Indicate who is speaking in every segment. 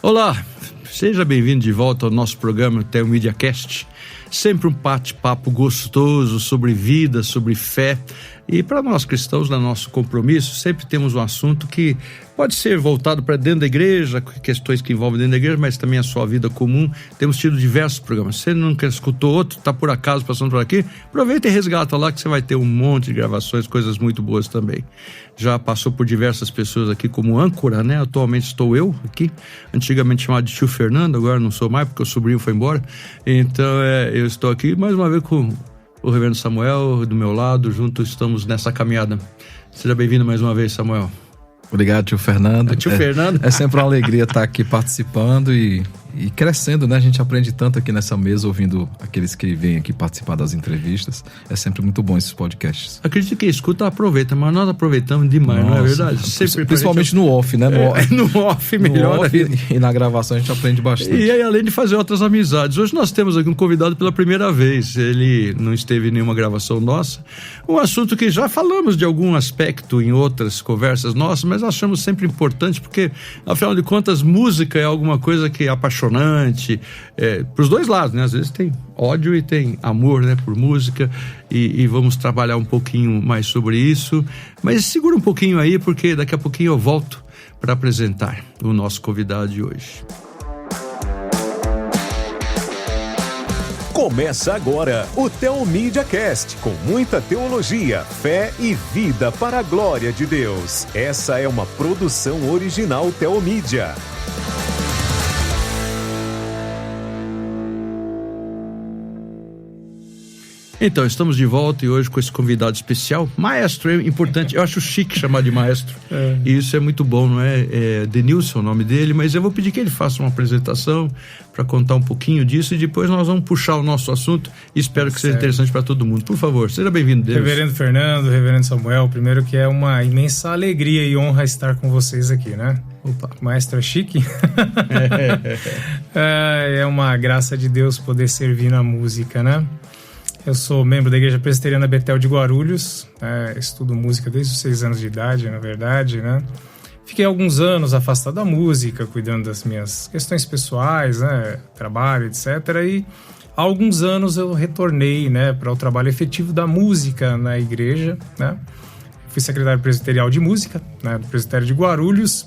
Speaker 1: Olá, seja bem-vindo de volta ao nosso programa Teomídia Cast. Sempre um bate-papo gostoso sobre vida, sobre fé. E para nós cristãos, no nosso compromisso, sempre temos um assunto que pode ser voltado para dentro da igreja, questões que envolvem dentro da igreja, mas também a sua vida comum. Temos tido diversos programas. Se você nunca escutou outro, está por acaso passando por aqui, aproveita e resgata lá que você vai ter um monte de gravações, coisas muito boas também. Já passou por diversas pessoas aqui como âncora, né? Atualmente estou eu aqui, antigamente chamado de tio Fernando, agora não sou mais porque o sobrinho foi embora. Então eu estou aqui mais uma vez com o reverendo Samuel do meu lado, juntos estamos nessa caminhada. Seja bem-vindo mais uma vez, Samuel.
Speaker 2: Obrigado, tio Fernando.
Speaker 1: Tio Fernando.
Speaker 2: É sempre uma alegria estar aqui participando e crescendo, né? A gente aprende tanto aqui nessa mesa, ouvindo aqueles que vêm aqui participar das entrevistas. É sempre muito bom esses podcasts.
Speaker 1: Acredito que escuta, aproveita, mas nós aproveitamos demais, não é verdade?
Speaker 2: Sempre, principalmente no off, né?
Speaker 1: No off, melhor.
Speaker 2: No off e na gravação a gente aprende bastante.
Speaker 1: E aí, além de fazer outras amizades. Hoje nós temos aqui um convidado pela primeira vez. Ele não esteve em nenhuma gravação nossa. Um assunto que já falamos de algum aspecto em outras conversas nossas, mas achamos sempre importante porque, afinal de contas, música é alguma coisa que é apaixonante, para os dois lados, né? Às vezes tem ódio e tem amor, né, por música, e vamos trabalhar um pouquinho mais sobre isso, mas segura um pouquinho aí, porque daqui a pouquinho eu volto para apresentar o nosso convidado de hoje.
Speaker 3: Começa agora o Teomídia Cast, com muita teologia, fé e vida para a glória de Deus. Essa é uma produção original Teomídia.
Speaker 1: Então, estamos de volta e hoje com esse convidado especial, maestro, é importante, eu acho chique chamar de maestro, e isso é muito bom, não é? Denilson é o nome dele, mas eu vou pedir que ele faça uma apresentação para contar um pouquinho disso e depois nós vamos puxar o nosso assunto e espero que seja interessante para todo mundo. Por favor, seja bem-vindo, Denilson.
Speaker 4: Reverendo Fernando, Reverendo Samuel, primeiro que é uma imensa alegria e honra estar com vocês aqui, né?
Speaker 1: Opa.
Speaker 4: Maestro chique. É uma graça de Deus poder servir na música, né? Eu sou membro da Igreja Presbiteriana Betel de Guarulhos, estudo música desde os 6 anos de idade, na verdade, né? Fiquei alguns anos afastado da música, cuidando das minhas questões pessoais, né? Trabalho, etc. E há alguns anos eu retornei, né, para o trabalho efetivo da música na igreja, né? Fui secretário presbiterial de música, né, do Presbitério de Guarulhos,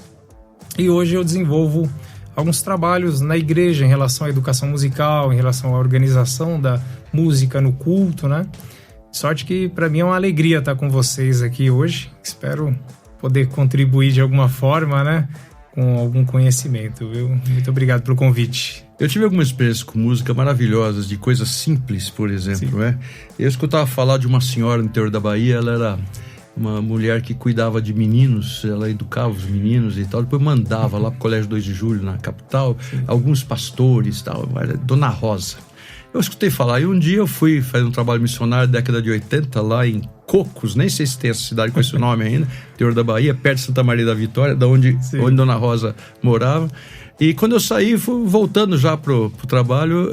Speaker 4: e hoje eu desenvolvo alguns trabalhos na igreja em relação à educação musical, em relação à organização da música no culto, né? Sorte que para mim é uma alegria estar com vocês aqui hoje. Espero poder contribuir de alguma forma, né? Com algum conhecimento, viu? Muito obrigado pelo convite.
Speaker 1: Eu tive algumas experiências com música maravilhosas, de coisas simples, por exemplo, né? Eu escutava falar de uma senhora no interior da Bahia, ela era uma mulher que cuidava de meninos, ela educava os meninos e tal, depois mandava lá pro Colégio 2 de Julho, na capital, alguns pastores e tal, Dona Rosa. Eu escutei falar, e um dia eu fui fazer um trabalho missionário da década de 80, lá em Cocos, nem sei se tem essa cidade com esse nome ainda, interior da Bahia, perto de Santa Maria da Vitória, da onde Dona Rosa morava. E quando eu saí, fui voltando já pro trabalho,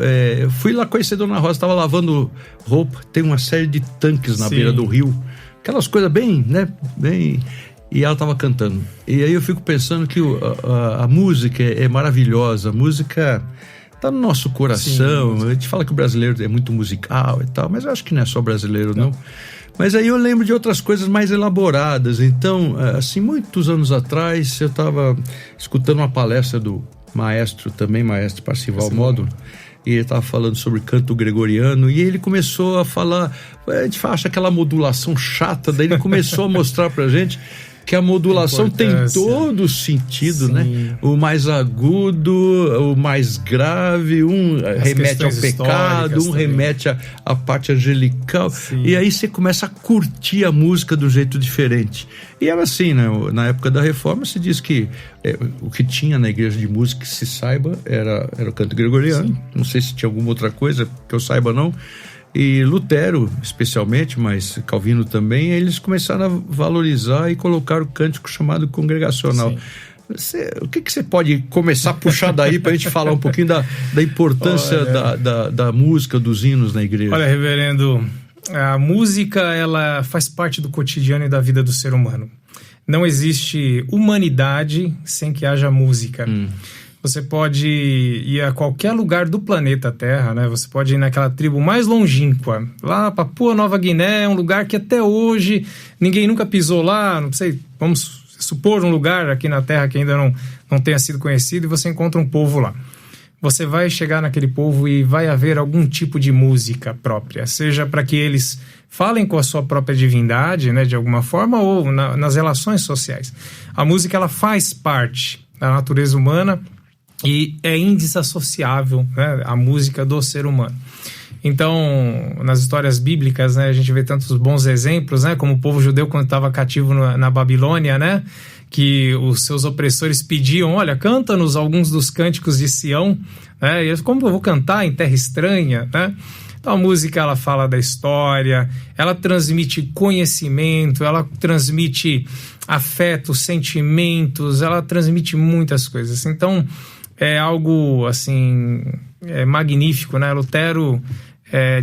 Speaker 1: fui lá conhecer Dona Rosa, estava lavando roupa, tem uma série de tanques na beira do rio, aquelas coisas bem, né, bem... E ela estava cantando. E aí eu fico pensando que a música é maravilhosa, a música tá no nosso coração. Sim. A gente fala que o brasileiro é muito musical e tal, mas eu acho que não é só brasileiro, não. Mas aí eu lembro de outras coisas mais elaboradas. Então, assim, muitos anos atrás, eu estava escutando uma palestra do maestro Parcival Módulo, e ele estava falando sobre canto gregoriano, e ele começou a falar, a gente acha aquela modulação chata, daí ele começou a mostrar pra gente que a modulação tem todo o sentido, né? O mais agudo, o mais grave, remete ao pecado, remete à parte angelical. Sim. E aí você começa a curtir a música de um jeito diferente. E era assim, né? Na época da Reforma se diz que o que tinha na igreja de música, que se saiba, era o canto gregoriano. Sim. Não sei se tinha alguma outra coisa, que eu saiba não. E Lutero, especialmente, mas Calvino também, eles começaram a valorizar e colocar o cântico chamado congregacional. O que você pode começar a puxar daí para a gente falar um pouquinho da importância da música, dos hinos na igreja?
Speaker 4: Olha, reverendo, a música, ela faz parte do cotidiano e da vida do ser humano. Não existe humanidade sem que haja música. você pode ir a qualquer lugar do planeta Terra, né? Você pode ir naquela tribo mais longínqua, lá Papua Nova Guiné, é um lugar que até hoje ninguém nunca pisou lá, não sei, vamos supor um lugar aqui na Terra que ainda não tenha sido conhecido, e você encontra um povo lá. Você vai chegar naquele povo e vai haver algum tipo de música própria, seja para que eles falem com a sua própria divindade, né, de alguma forma, ou nas relações sociais. A música, ela faz parte da natureza humana e é indissociável, né, a música do ser humano. Então, nas histórias bíblicas, né, a gente vê tantos bons exemplos, né, como o povo judeu quando estava cativo na Babilônia, né, que os seus opressores pediam, olha, canta-nos alguns dos cânticos de Sião, né, e eles, como eu vou cantar em terra estranha, né? Então a música, ela fala da história, ela transmite conhecimento, ela transmite afeto, sentimentos, ela transmite muitas coisas. Então é algo assim, magnífico, né? Lutero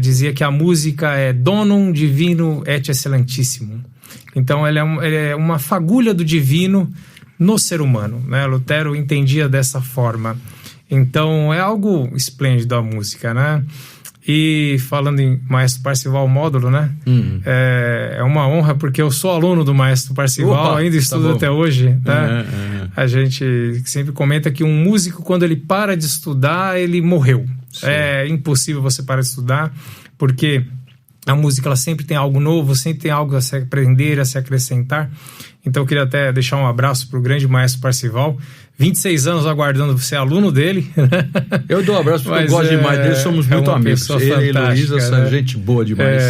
Speaker 4: dizia que a música é donum divino et excellentissimum. Então ela é uma fagulha do divino no ser humano, né? Lutero entendia dessa forma. Então é algo esplêndido a música, né? E falando em Maestro Parcival Módulo, né? É uma honra, porque eu sou aluno do Maestro Parcival, ainda estudo até hoje, né? A gente sempre comenta que um músico, quando ele para de estudar, ele morreu. Sim. É impossível você parar de estudar, porque a música, ela sempre tem algo novo, sempre tem algo a se aprender, a se acrescentar. Então eu queria até deixar um abraço para o grande Maestro Parcival. 26 anos aguardando ser aluno dele.
Speaker 1: Eu dou um abraço porque eu gosto demais dele, somos muito amigos. Ele e Heloísa são gente boa demais.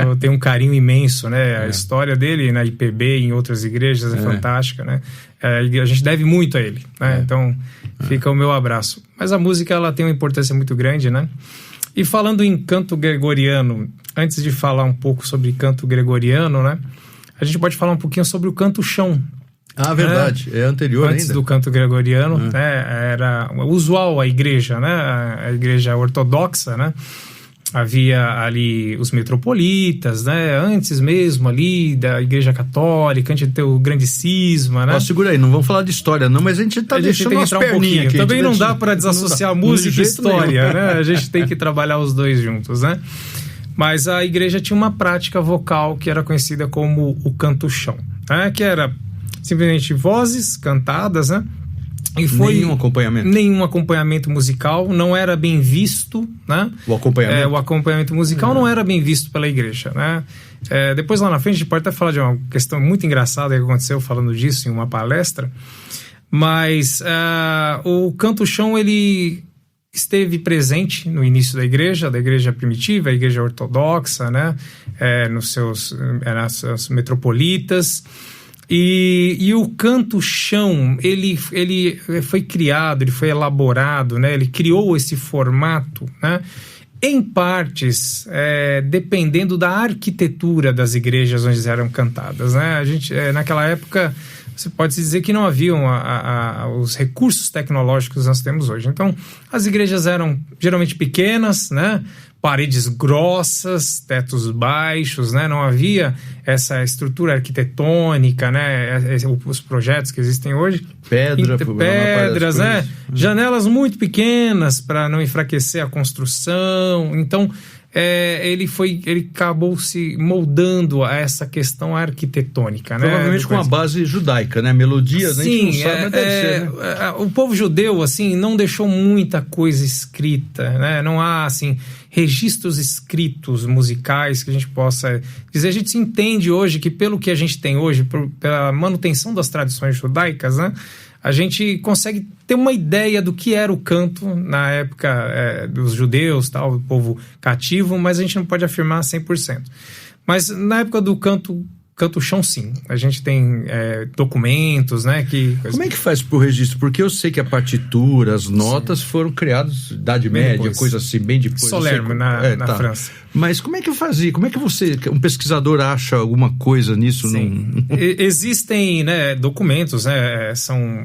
Speaker 4: Eu tenho um carinho imenso, né? A história dele na IPB e em outras igrejas é fantástica, né? A gente deve muito a ele, né? Então fica o meu abraço. Mas a música, ela tem uma importância muito grande, né? E falando em canto gregoriano, antes de falar um pouco sobre canto gregoriano, né? A gente pode falar um pouquinho sobre o canto-chão.
Speaker 1: Ah, verdade. É anterior
Speaker 4: antes
Speaker 1: ainda.
Speaker 4: do canto gregoriano, né? Era usual a igreja, né? A igreja ortodoxa, né? Havia ali os metropolitas, né? Antes mesmo ali da igreja católica, antes de ter o grande cisma, né?
Speaker 1: Segura aí, não vamos falar de história não, mas a gente tá deixando umas perninhas aqui.
Speaker 4: Também não dá para desassociar música e história, né? A gente tem que trabalhar os dois juntos, né? Mas a igreja tinha uma prática vocal que era conhecida como o canto-chão, né? Que era simplesmente vozes cantadas, né? E foi nenhum acompanhamento musical, não era bem visto, né?
Speaker 1: O
Speaker 4: acompanhamento musical não era bem visto pela igreja, né? Depois lá na frente a gente pode até falar de uma questão muito engraçada que aconteceu falando disso em uma palestra, mas o canto-chão, ele esteve presente no início da igreja primitiva, a igreja ortodoxa, né? Nas suas metropolitas. E o canto-chão, ele foi criado, ele foi elaborado, né? Ele criou esse formato, né? Em partes, dependendo da arquitetura das igrejas onde eram cantadas, né? A gente, naquela época, você pode dizer que não haviam os recursos tecnológicos que nós temos hoje. Então, as igrejas eram geralmente pequenas, né? Paredes grossas, tetos baixos, né? Não havia essa estrutura arquitetônica, né? Os projetos que existem hoje. Pedras, né? Janelas muito pequenas para não enfraquecer a construção. Então, ele acabou se moldando a essa questão arquitetônica, né?
Speaker 1: Provavelmente com a base judaica, né? Melodias, a gente não sabe, mas deve ser, né?
Speaker 4: O povo judeu, assim, não deixou muita coisa escrita, né? Não há, assim, registros escritos musicais que a gente possa dizer. A gente se entende hoje que, pelo que a gente tem hoje, pela manutenção das tradições judaicas, né? A gente consegue ter uma ideia do que era o canto na época dos judeus, tal, do povo cativo, mas a gente não pode afirmar 100%. Mas na época do canto-chão, sim. A gente tem documentos, né?
Speaker 1: Como é que faz pro registro? Porque eu sei que a partitura, as notas foram criadas na Idade Média, coisa assim, bem depois.
Speaker 4: Solerme, na França.
Speaker 1: Mas como é que eu fazia? Como é que um pesquisador acha alguma coisa nisso?
Speaker 4: Sim. Existem, né, documentos, né, são,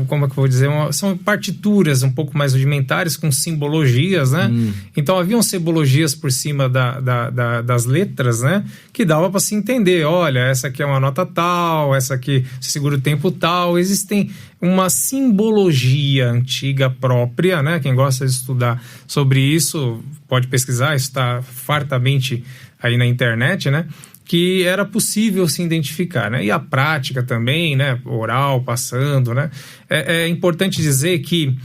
Speaker 4: como é que eu vou dizer, são partituras um pouco mais rudimentares com simbologias, né? Então haviam simbologias por cima das letras, né, que dava para se entender, olha, essa aqui é uma nota tal, essa aqui segura o tempo tal. Existem uma simbologia antiga própria, né? Quem gosta de estudar sobre isso pode pesquisar, isso está fartamente aí na internet, né? Que era possível se identificar, né? E a prática também, né? Oral, passando, né? É importante dizer que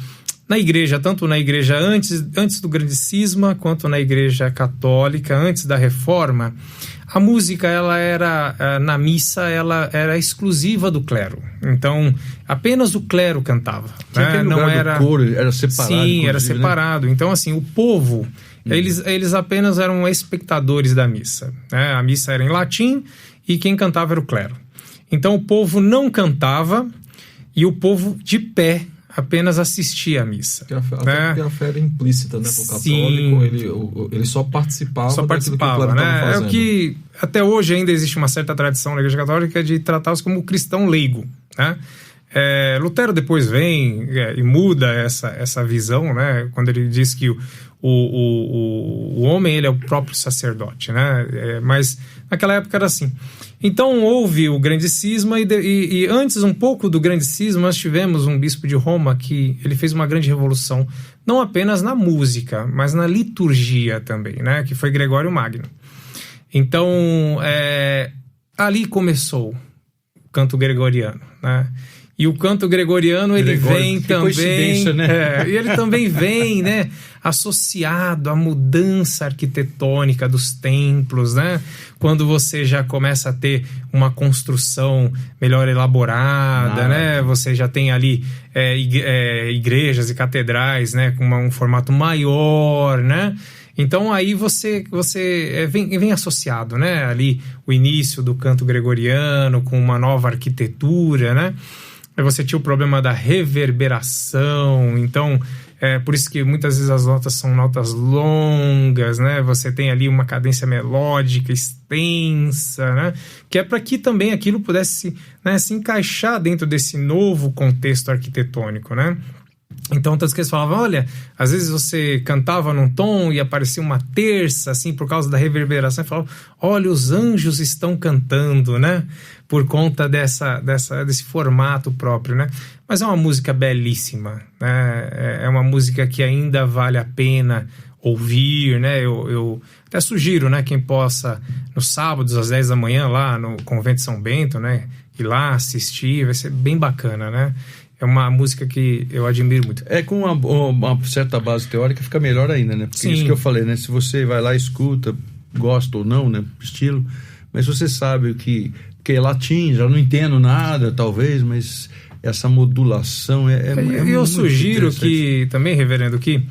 Speaker 4: na igreja, tanto na igreja antes do grande cisma, quanto na igreja católica, antes da reforma, a música, ela era, na missa, ela era exclusiva do clero. Então, apenas o clero cantava.
Speaker 1: Né? Não era do coro, era separado.
Speaker 4: Sim, era separado. Né? Então, assim, o povo, eles apenas eram espectadores da missa. Né? A missa era em latim e quem cantava era o clero. Então, o povo não cantava e o povo de pé apenas assistia à missa.
Speaker 2: Porque a fé era implícita, né? Para o católico, ele só participava daquilo que o clero estava fazendo.
Speaker 4: É o que até hoje ainda existe uma certa tradição na Igreja Católica de tratá-los como cristão leigo, né? Lutero depois vem e muda essa visão, né? Quando ele diz que o homem, ele é o próprio sacerdote, né? Mas naquela época era assim. Então houve o grande cisma e antes um pouco do grande cisma nós tivemos um bispo de Roma que ele fez uma grande revolução, não apenas na música, mas na liturgia também, né? Que foi Gregório Magno. Então ali começou o canto gregoriano, né? E o canto gregoriano, ele vem também... Né? E ele também vem, né, associado à mudança arquitetônica dos templos, né? Quando você já começa a ter uma construção melhor elaborada, né? Você já tem ali igrejas e catedrais, né, com um formato maior, né? Então aí você vem associado, né? Ali o início do canto gregoriano com uma nova arquitetura, né? Você tinha o problema da reverberação, então por isso que muitas vezes as notas são notas longas, né? Você tem ali uma cadência melódica extensa, né? Que é para que também aquilo pudesse, né, se encaixar dentro desse novo contexto arquitetônico, né? Então, tanto que eles falavam, olha, às vezes você cantava num tom e aparecia uma terça, assim, por causa da reverberação, e falavam, olha, os anjos estão cantando, né? Por conta desse formato próprio, né? Mas é uma música belíssima, né? É uma música que ainda vale a pena ouvir, né? Eu até sugiro, né, quem possa, nos sábados, às 10 da manhã, lá no Convento de São Bento, né? Ir lá assistir, vai ser bem bacana, né? É uma música que eu admiro muito.
Speaker 1: Com uma certa base teórica fica melhor ainda, né? Porque
Speaker 4: Sim.
Speaker 1: Isso que eu falei, né? Se você vai lá, escuta, gosta ou não, né? Estilo, mas você sabe o que é latim, já não entendo nada, talvez, mas essa modulação é muito
Speaker 4: eu sugiro que, também, reverendo, que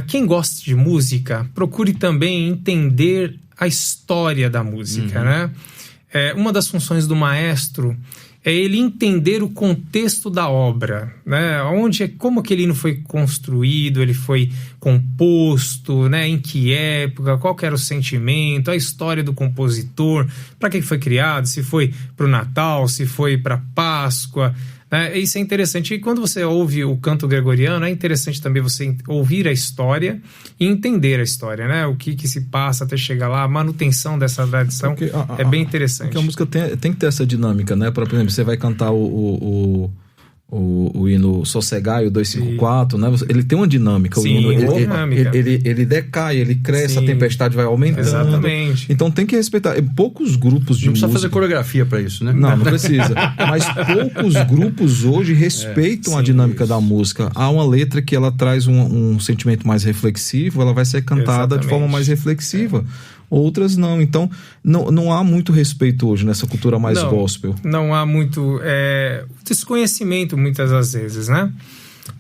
Speaker 4: quem gosta de música, procure também entender a história da música, né? Uma das funções do maestro é ele entender o contexto da obra, né? Como aquele hino foi construído, ele foi composto, né? Em que época, qual que era o sentimento, a história do compositor, para que foi criado, se foi para o Natal, se foi para Páscoa, né? Isso é interessante. E quando você ouve o canto gregoriano, é interessante também você ouvir a história e entender a história, né? O que se passa até chegar lá, a manutenção dessa tradição é bem interessante.
Speaker 2: Porque a música tem que ter essa dinâmica, né? Por exemplo, você vai cantar o hino Sossegai, o 254, né? Ele tem uma dinâmica.
Speaker 4: Sim,
Speaker 2: o hino, ele decai, ele cresce, sim, a tempestade vai aumentando.
Speaker 4: Exatamente.
Speaker 2: Então tem que respeitar. Poucos grupos de música...
Speaker 1: Não precisa fazer coreografia para isso, né?
Speaker 2: Não precisa. Mas poucos grupos hoje respeitam a dinâmica da música. Há uma letra que ela traz um sentimento mais reflexivo, ela vai ser cantada de forma mais reflexiva. Outras não. Então, não há muito respeito hoje nessa cultura mais gospel.
Speaker 4: Não há muito desconhecimento muitas das vezes, né?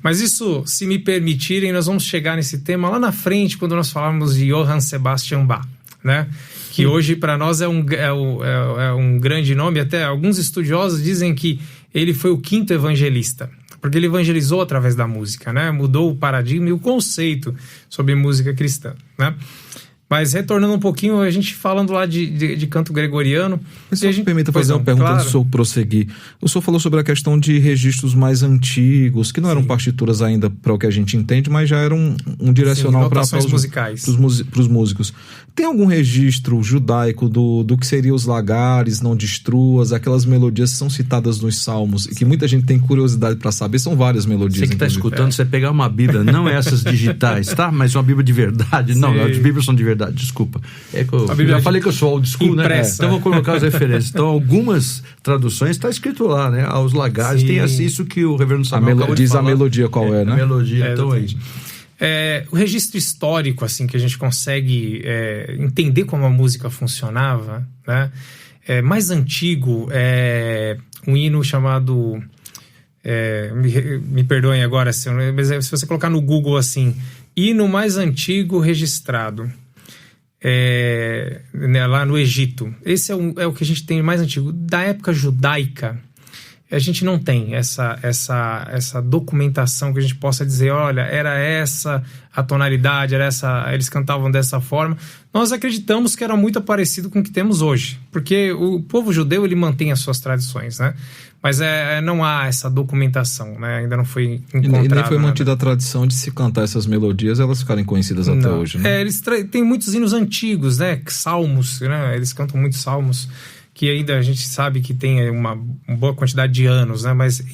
Speaker 4: Mas isso, se me permitirem, nós vamos chegar nesse tema lá na frente, quando nós falarmos de Johann Sebastian Bach, né? Que hoje para nós é um grande nome. Até alguns estudiosos dizem que ele foi o quinto evangelista, porque ele evangelizou através da música, né? Mudou o paradigma e o conceito sobre música cristã, né? Mas retornando um pouquinho, a gente falando lá de canto gregoriano...
Speaker 2: Mas se me permita fazer uma pergunta antes do senhor prosseguir. O senhor falou sobre a questão de registros mais antigos, que não eram partituras ainda para o que a gente entende, mas já eram um direcional para os
Speaker 4: musicais.
Speaker 2: Para os músicos. Tem algum registro judaico do que seriam os lagares, não destruas, aquelas melodias que são citadas nos Salmos e que muita gente tem curiosidade para saber? São várias melodias.
Speaker 1: Você que está escutando, você pegar uma Bíblia, não essas digitais, tá? Mas uma Bíblia de verdade. Sim. Não, as Bíblias são de verdade. Desculpa. Eu já falei que eu sou old school, impressa, né? Então vou colocar as referências. Então, algumas traduções está escrito lá, né? Aos lagares. Sim. Tem isso que o reverendo Samuel
Speaker 2: diz a melodia qual é, né?
Speaker 1: A melodia, então é isso.
Speaker 4: O registro histórico, assim, que a gente consegue entender como a música funcionava, né? Mais antigo é um hino chamado... me perdoem agora, mas se você colocar no Google assim, hino mais antigo registrado, lá no Egito. Esse é o que a gente tem mais antigo. Da época judaica, a gente não tem essa documentação que a gente possa dizer, olha, era essa a tonalidade, era essa, eles cantavam dessa forma. Nós acreditamos que era muito parecido com o que temos hoje, porque o povo judeu, ele mantém as suas tradições, né? Mas não há essa documentação, né? Ainda não foi encontrado.
Speaker 2: E nem foi mantida a tradição de se cantar essas melodias, elas ficarem conhecidas até hoje, né?
Speaker 4: Eles têm muitos hinos antigos, né? Salmos, né? Eles cantam muitos salmos, que ainda a gente sabe que tem uma boa quantidade de anos, né? Mas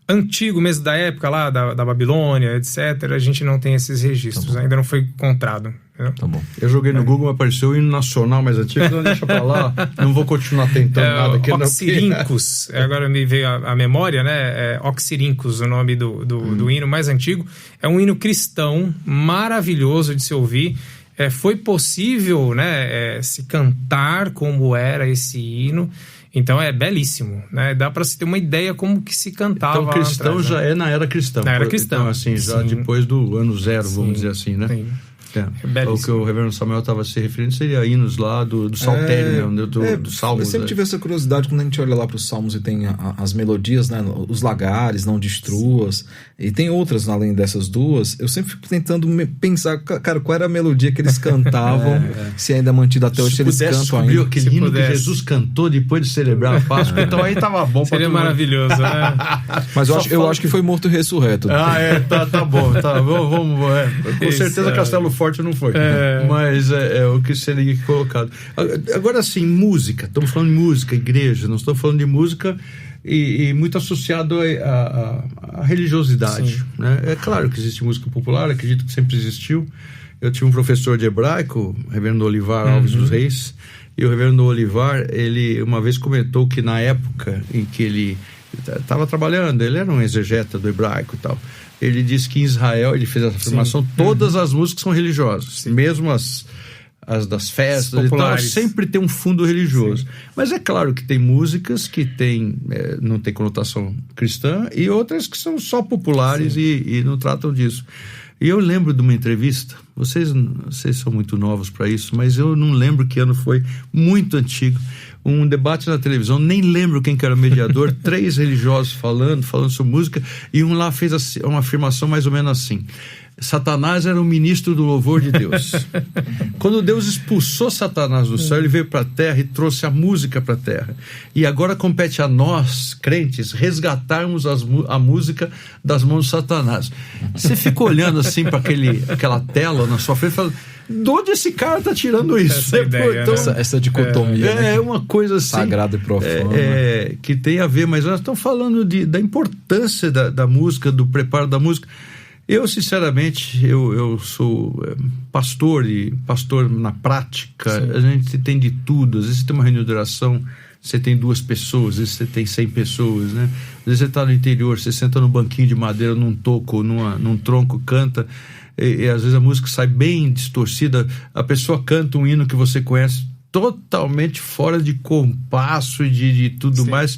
Speaker 4: antigo mesmo, da época lá, da Babilônia, etc., a gente não tem esses registros, ainda não foi encontrado.
Speaker 2: Tá bom.
Speaker 1: Eu joguei no Google, apareceu o hino nacional mais antigo, então deixa pra lá, não vou continuar tentando nada.
Speaker 4: Oxirhynchus, agora me veio a memória, né? Oxirhynchus, o nome do hino mais antigo. É um hino cristão, maravilhoso de se ouvir. Foi possível, né, se cantar como era esse hino. Então é belíssimo, né? Dá para se ter uma ideia como que se cantava.
Speaker 1: Então cristão
Speaker 4: atrás,
Speaker 1: já na era cristã.
Speaker 4: Na era cristã.
Speaker 1: Então, assim, já depois do ano zero, vamos dizer assim, né?
Speaker 4: Sim.
Speaker 1: O que o reverendo Samuel estava se referindo seria hinos lá do saltério, do Salmos.
Speaker 2: Eu sempre tive essa curiosidade quando a gente olha lá para os Salmos e tem as melodias, né? Os lagares, não destruas, e tem outras além dessas duas. Eu sempre fico tentando pensar, cara, qual era a melodia que eles cantavam, se ainda mantido até hoje, se eles cantam ainda.
Speaker 1: Aquele hino que Jesus cantou depois de celebrar a Páscoa, então aí tava bom.
Speaker 4: Seria maravilhoso, né?
Speaker 2: Mas eu acho que foi morto e ressurreto.
Speaker 1: Tá bom. Vamos, com certeza Castelo Forte não foi, mas é o que seria colocado. Agora sim, música, estamos falando de música, igreja, não estamos falando de música e muito associado à religiosidade, né? É claro que existe música popular, acredito que sempre existiu. Eu tinha um professor de hebraico, o reverendo Olivar Alves dos Reis, e o reverendo Olivar, ele uma vez comentou que na época em que ele estava trabalhando, ele era um exegeta do hebraico e tal, ele disse que em Israel, ele fez essa afirmação, todas as músicas são religiosas, mesmo as das festas e tal, sempre tem um fundo religioso. Mas é claro que tem músicas que não tem conotação cristã e outras que são só populares e não tratam disso. E eu lembro de uma entrevista, vocês são muito novos para isso, mas eu não lembro que ano foi, muito antigo, um debate na televisão, nem lembro quem que era o mediador, 3 religiosos falando sobre música, e um lá fez uma afirmação mais ou menos assim: Satanás era um ministro do louvor de Deus. Quando Deus expulsou Satanás do céu, ele veio para a terra e trouxe a música para a terra. E agora compete a nós, crentes, resgatarmos a música das mãos de Satanás. Você fica olhando assim para aquela tela na sua frente e fala: de onde esse cara está tirando isso?
Speaker 2: Essa dicotomia.
Speaker 1: É uma coisa assim,
Speaker 2: sagrada e profana.
Speaker 1: Que tem a ver, mas nós estamos falando da importância da música, do preparo da música. Eu, sinceramente, eu sou pastor e pastor na prática. Sim. A gente tem de tudo. Às vezes você tem uma reunião de oração, você tem 2 pessoas, às vezes você tem 100 pessoas, né? Às vezes você está no interior, você senta no banquinho de madeira, num toco, num tronco, canta, e às vezes a música sai bem distorcida, a pessoa canta um hino que você conhece totalmente fora de compasso e de tudo mais.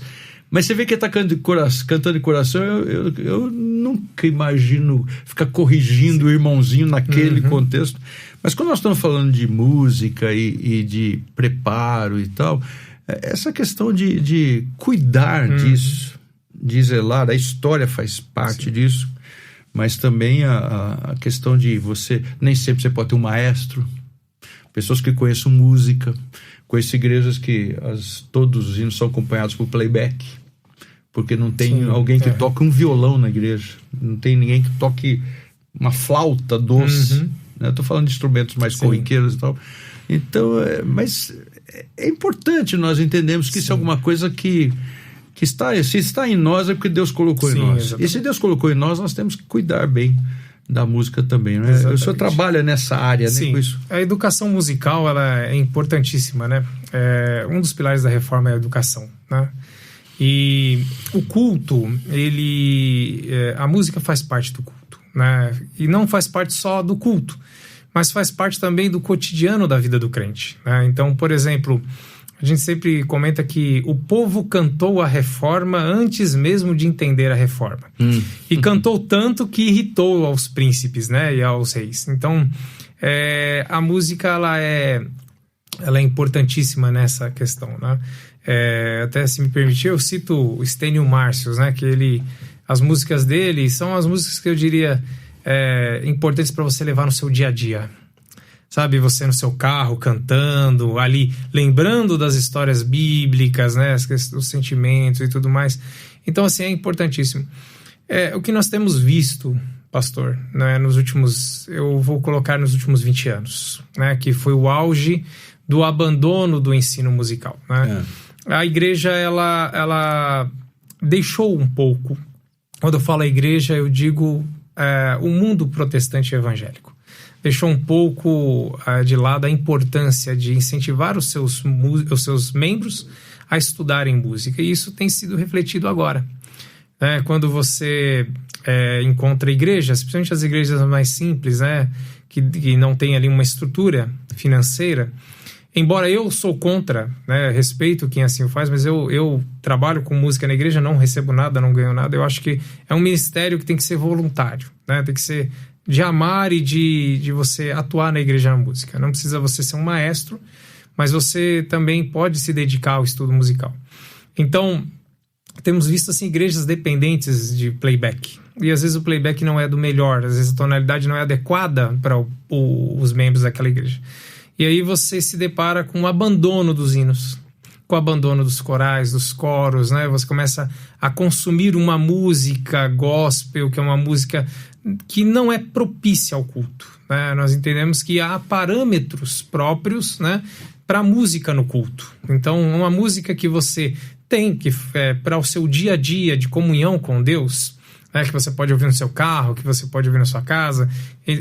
Speaker 1: Mas você vê que ele está cantando de coração, eu nunca imagino ficar corrigindo o irmãozinho naquele contexto. Mas quando nós estamos falando de música e de preparo e tal, essa questão de cuidar disso, de zelar, a história faz parte disso, mas também a questão de nem sempre você pode ter um maestro, pessoas que conheçam música. Conheço igrejas que todos os hinos são acompanhados por playback, porque não tem alguém que toque um violão na igreja, não tem ninguém que toque uma flauta doce, né? Eu tô falando de instrumentos mais corriqueiros e tal. Então, mas é importante nós entendermos que isso é alguma coisa que se está em nós é porque Deus colocou em nós. Exatamente. E se Deus colocou em nós, nós temos que cuidar bem da música também, né? O senhor trabalha nessa área, né? Com isso.
Speaker 4: A educação musical, ela é importantíssima, né? Um dos pilares da reforma é a educação, né? E o culto, a música faz parte do culto, né? E não faz parte só do culto, mas faz parte também do cotidiano da vida do crente, né? Então, por exemplo, a gente sempre comenta que o povo cantou a reforma antes mesmo de entender a reforma. E cantou tanto que irritou aos príncipes, né? E aos reis. Então, a música, ela é importantíssima nessa questão, né? Até se me permitir, eu cito o Stênio Márcios, né? Que as músicas dele são as músicas que eu diria importantes para você levar no seu dia a dia. Sabe, você no seu carro cantando, ali lembrando das histórias bíblicas, né, os sentimentos e tudo mais. Então, assim, é importantíssimo. O que nós temos visto, pastor, né, eu vou colocar nos últimos 20 anos, né, que foi o auge do abandono do ensino musical, né? A igreja, ela deixou um pouco. Quando eu falo a igreja, eu digo o mundo protestante evangélico. Deixou um pouco de lado a importância de incentivar os seus membros a estudarem música. E isso tem sido refletido agora. Quando você encontra igrejas, principalmente as igrejas mais simples, né, que não tem ali uma estrutura financeira, embora eu sou contra, né, respeito quem assim o faz, mas eu trabalho com música na igreja, não recebo nada, não ganho nada. Eu acho que é um ministério que tem que ser voluntário, né, tem que ser de amar e de você atuar na igreja na música. Não precisa você ser um maestro, mas você também pode se dedicar ao estudo musical. Então, temos visto assim, igrejas dependentes de playback. E às vezes o playback não é do melhor, às vezes a tonalidade não é adequada para os membros daquela igreja. E aí você se depara com o abandono dos hinos, com o abandono dos corais, dos coros, né? Você começa a consumir uma música gospel, que é uma música que não é propícia ao culto, né? Nós entendemos que há parâmetros próprios, né, para a música no culto. Então, uma música que você tem que para o seu dia a dia de comunhão com Deus, né, que você pode ouvir no seu carro, que você pode ouvir na sua casa,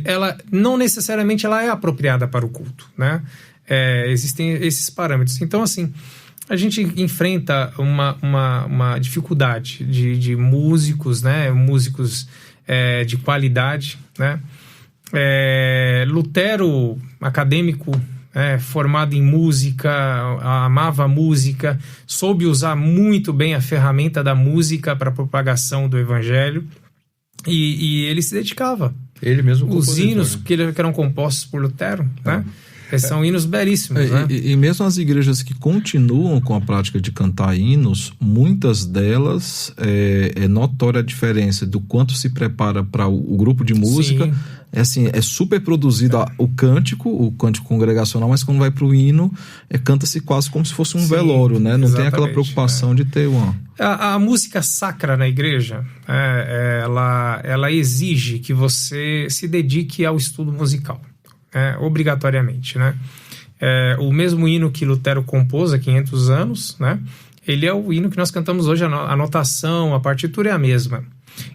Speaker 4: ela não necessariamente ela é apropriada para o culto, né? Existem esses parâmetros. Então, assim, a gente enfrenta uma dificuldade de músicos, né? Músicos de qualidade, né? Lutero, acadêmico, formado em música, amava a música, soube usar muito bem a ferramenta da música para a propagação do evangelho, e ele se dedicava.
Speaker 1: Ele mesmo
Speaker 4: os hinos, né, que eram compostos por Lutero, né? São hinos belíssimos, né?
Speaker 2: E mesmo as igrejas que continuam com a prática de cantar hinos, muitas delas é notória a diferença do quanto se prepara para o grupo de música. Sim. É super produzido o cântico congregacional, mas quando vai para o hino, canta-se quase como se fosse um velório, né? Não tem aquela preocupação de ter uma...
Speaker 4: A música sacra na igreja, ela exige que você se dedique ao estudo musical. Obrigatoriamente, né? O mesmo hino que Lutero compôs há 500 anos, né? Ele é o hino que nós cantamos hoje, a notação, a partitura é a mesma.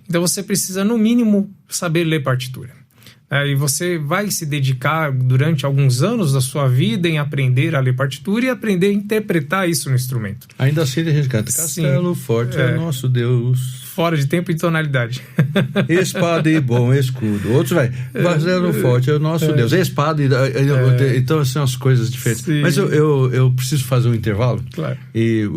Speaker 4: Então você precisa, no mínimo, saber ler partitura. E você vai se dedicar durante alguns anos da sua vida em aprender a ler partitura e aprender a interpretar isso no instrumento.
Speaker 1: Ainda assim a gente canta Castelo Forte é nosso Deus.
Speaker 4: Fora de tempo e tonalidade.
Speaker 1: Espada e bom escudo. Outros vai Castelo Forte é o nosso Deus. Espada e... Então são as coisas diferentes. Sim. Mas eu preciso fazer um intervalo.
Speaker 4: Claro.
Speaker 1: E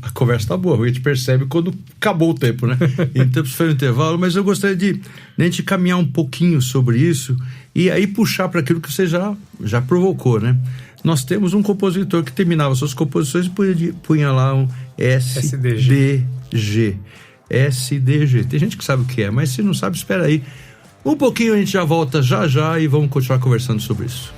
Speaker 1: a conversa tá boa. A gente percebe quando acabou o tempo, né? Então foi um intervalo, mas eu gostaria de a gente caminhar um pouquinho sobre isso e aí puxar para aquilo que você já provocou, né? Nós temos um compositor que terminava suas composições e punha lá um SDG. SDG. Tem gente que sabe o que é, mas se não sabe, espera aí. Um pouquinho, a gente já volta já e vamos continuar conversando sobre isso.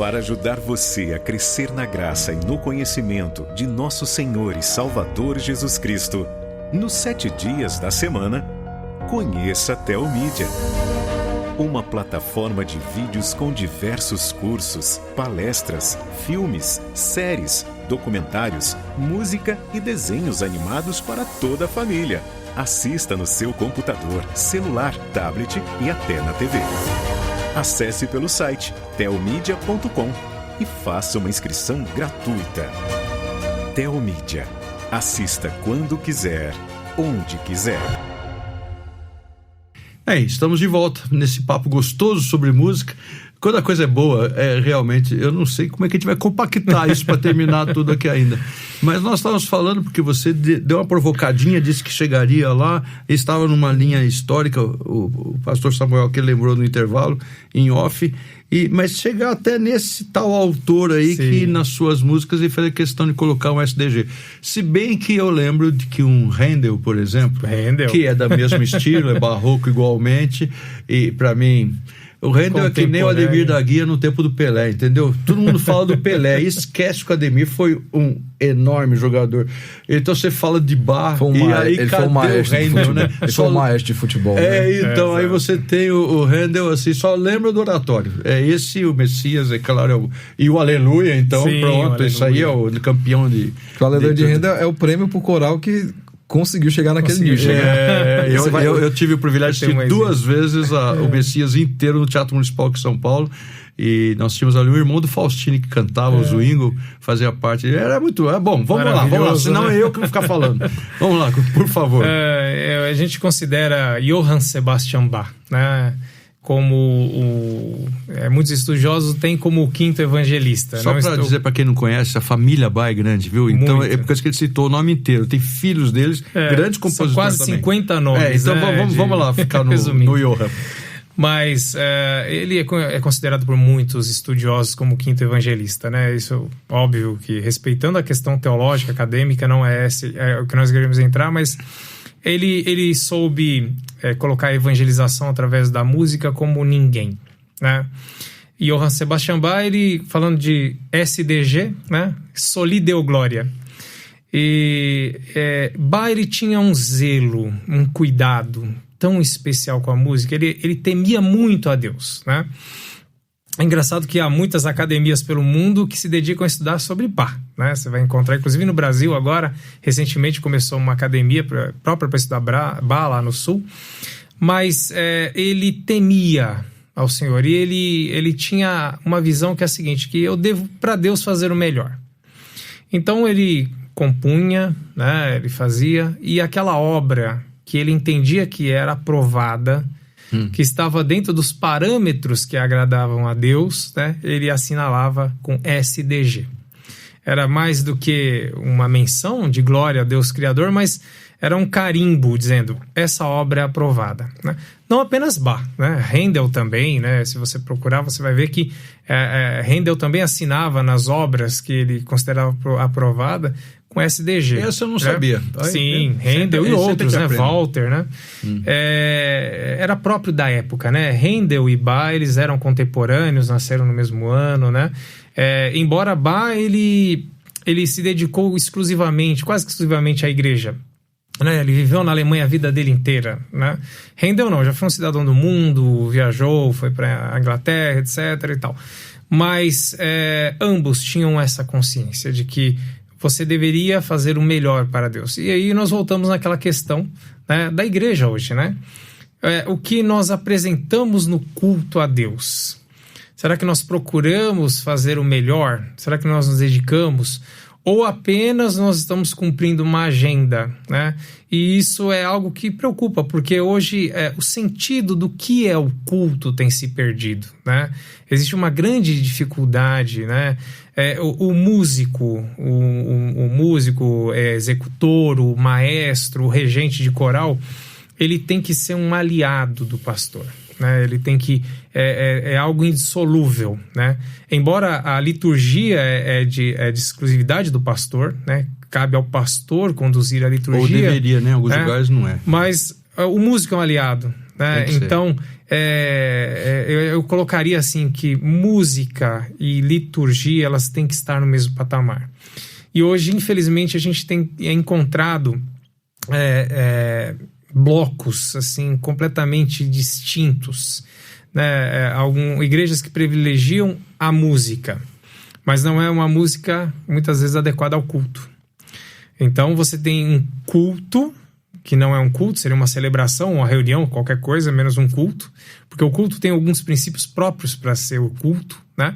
Speaker 3: Para ajudar você a crescer na graça e no conhecimento de nosso Senhor e Salvador Jesus Cristo, nos 7 dias da semana, conheça a Teomídia. Uma plataforma de vídeos com diversos cursos, palestras, filmes, séries, documentários, música e desenhos animados para toda a família. Assista no seu computador, celular, tablet e até na TV. Acesse pelo site teomídia.com e faça uma inscrição gratuita. Teomídia. Assista quando quiser, onde quiser.
Speaker 1: Estamos de volta nesse papo gostoso sobre música. Quando a coisa é boa, realmente, eu não sei como é que a gente vai compactar isso para terminar tudo aqui ainda. Mas nós estávamos falando porque você deu uma provocadinha, disse que chegaria lá, estava numa linha histórica, o pastor Samuel que lembrou no intervalo, em off, mas chegar até nesse tal autor aí. Sim. Que nas suas músicas ele fez a questão de colocar um SDG. Se bem que eu lembro de que um Handel, por exemplo, que é da mesmo estilo, é barroco igualmente, e para mim... O Handel é que nem o Ademir da Guia no tempo do Pelé, entendeu? Todo mundo fala do Pelé e esquece que o Ademir foi um enorme jogador. Então você fala de Bach e aí
Speaker 2: ele
Speaker 1: cadê
Speaker 2: foi o maestro
Speaker 1: o Handel, né?
Speaker 2: Ele foi o maestro de futebol, né?
Speaker 1: Então aí você tem o Handel assim, só lembra do oratório. Esse, o Messias, é claro, e o Aleluia, então. Sim, pronto, isso aí é o campeão de...
Speaker 2: O Aleluia de Handel é o prêmio pro coral que conseguiu chegar naquele nível.
Speaker 1: Eu tive o privilégio de assistir 2 vezes o Messias inteiro no Teatro Municipal de São Paulo, e nós tínhamos ali um irmão do Faustini que cantava, o Zwingo, fazia parte. Era muito... bom, vamos lá, senão é eu que vou ficar falando. Vamos lá, por favor.
Speaker 4: A gente considera Johann Sebastian Bach, né, como muitos estudiosos têm como o 5º evangelista.
Speaker 1: Só para dizer para quem não conhece, a família Bach é grande, viu? Então é por causa que ele citou o nome inteiro. Tem filhos deles, grandes compositores. São
Speaker 4: quase
Speaker 1: também.
Speaker 4: 50 nomes.
Speaker 1: Então vamos lá ficar no Johann.
Speaker 4: Mas ele é considerado por muitos estudiosos como o 5º evangelista, né? Isso, óbvio que, respeitando a questão teológica, acadêmica, não é o que nós queremos entrar, mas ele soube colocar a evangelização através da música como ninguém, né? E Johann Sebastian Bach, ele, falando de SDG, né? Soli Deo Gloria. E Bach, ele tinha um zelo, um cuidado tão especial com a música. Ele temia muito a Deus, né? É engraçado que há muitas academias pelo mundo que se dedicam a estudar sobre Bach, né? Você vai encontrar, inclusive no Brasil agora, recentemente começou uma academia própria para estudar Bach lá no Sul, mas ele temia ao Senhor, e ele tinha uma visão que é a seguinte, que eu devo para Deus fazer o melhor. Então ele compunha, né? Ele fazia, e aquela obra que ele entendia que era aprovada, que estava dentro dos parâmetros que agradavam a Deus, né? Ele assinalava com SDG. Era mais do que uma menção de glória a Deus Criador, mas era um carimbo dizendo, essa obra é aprovada, né? Não apenas Bach, né? Handel também, né? Se você procurar, você vai ver que Handel também assinava nas obras que ele considerava aprovada com SDG.
Speaker 1: Essa eu não sabia.
Speaker 4: Sim, Handel e outros, né? Walter, né? Era próprio da época, né? Handel e Bach, eles eram contemporâneos, nasceram no mesmo ano, né? Embora Bach, ele se dedicou exclusivamente, quase exclusivamente à igreja, né? Ele viveu na Alemanha a vida dele inteira, né? Handel não, já foi um cidadão do mundo, viajou, foi para a Inglaterra, etc. e tal. Mas ambos tinham essa consciência de que você deveria fazer o melhor para Deus. E aí nós voltamos naquela questão, né, da igreja hoje, né? O que nós apresentamos no culto a Deus? Será que nós procuramos fazer o melhor? Será que nós nos dedicamos? Ou apenas nós estamos cumprindo uma agenda, né? E isso é algo que preocupa, porque hoje o sentido do que é o culto tem se perdido, né? Existe uma grande dificuldade, né? O músico, o músico executor, o maestro, o regente de coral, ele tem que ser um aliado do pastor, né? Ele tem que... É algo indissolúvel, né? Embora a liturgia é de exclusividade do pastor, né? Cabe ao pastor conduzir a liturgia.
Speaker 1: Ou deveria, né? Em alguns lugares não é.
Speaker 4: Mas o músico é um aliado, né? Então, eu colocaria assim que música e liturgia, elas têm que estar no mesmo patamar. E hoje, infelizmente, a gente tem encontrado blocos assim completamente distintos, né? Igrejas que privilegiam a música, mas não é uma música muitas vezes adequada ao culto. Então você tem um culto que não é um culto, seria uma celebração, uma reunião, qualquer coisa, menos um culto, porque o culto tem alguns princípios próprios para ser o culto, né?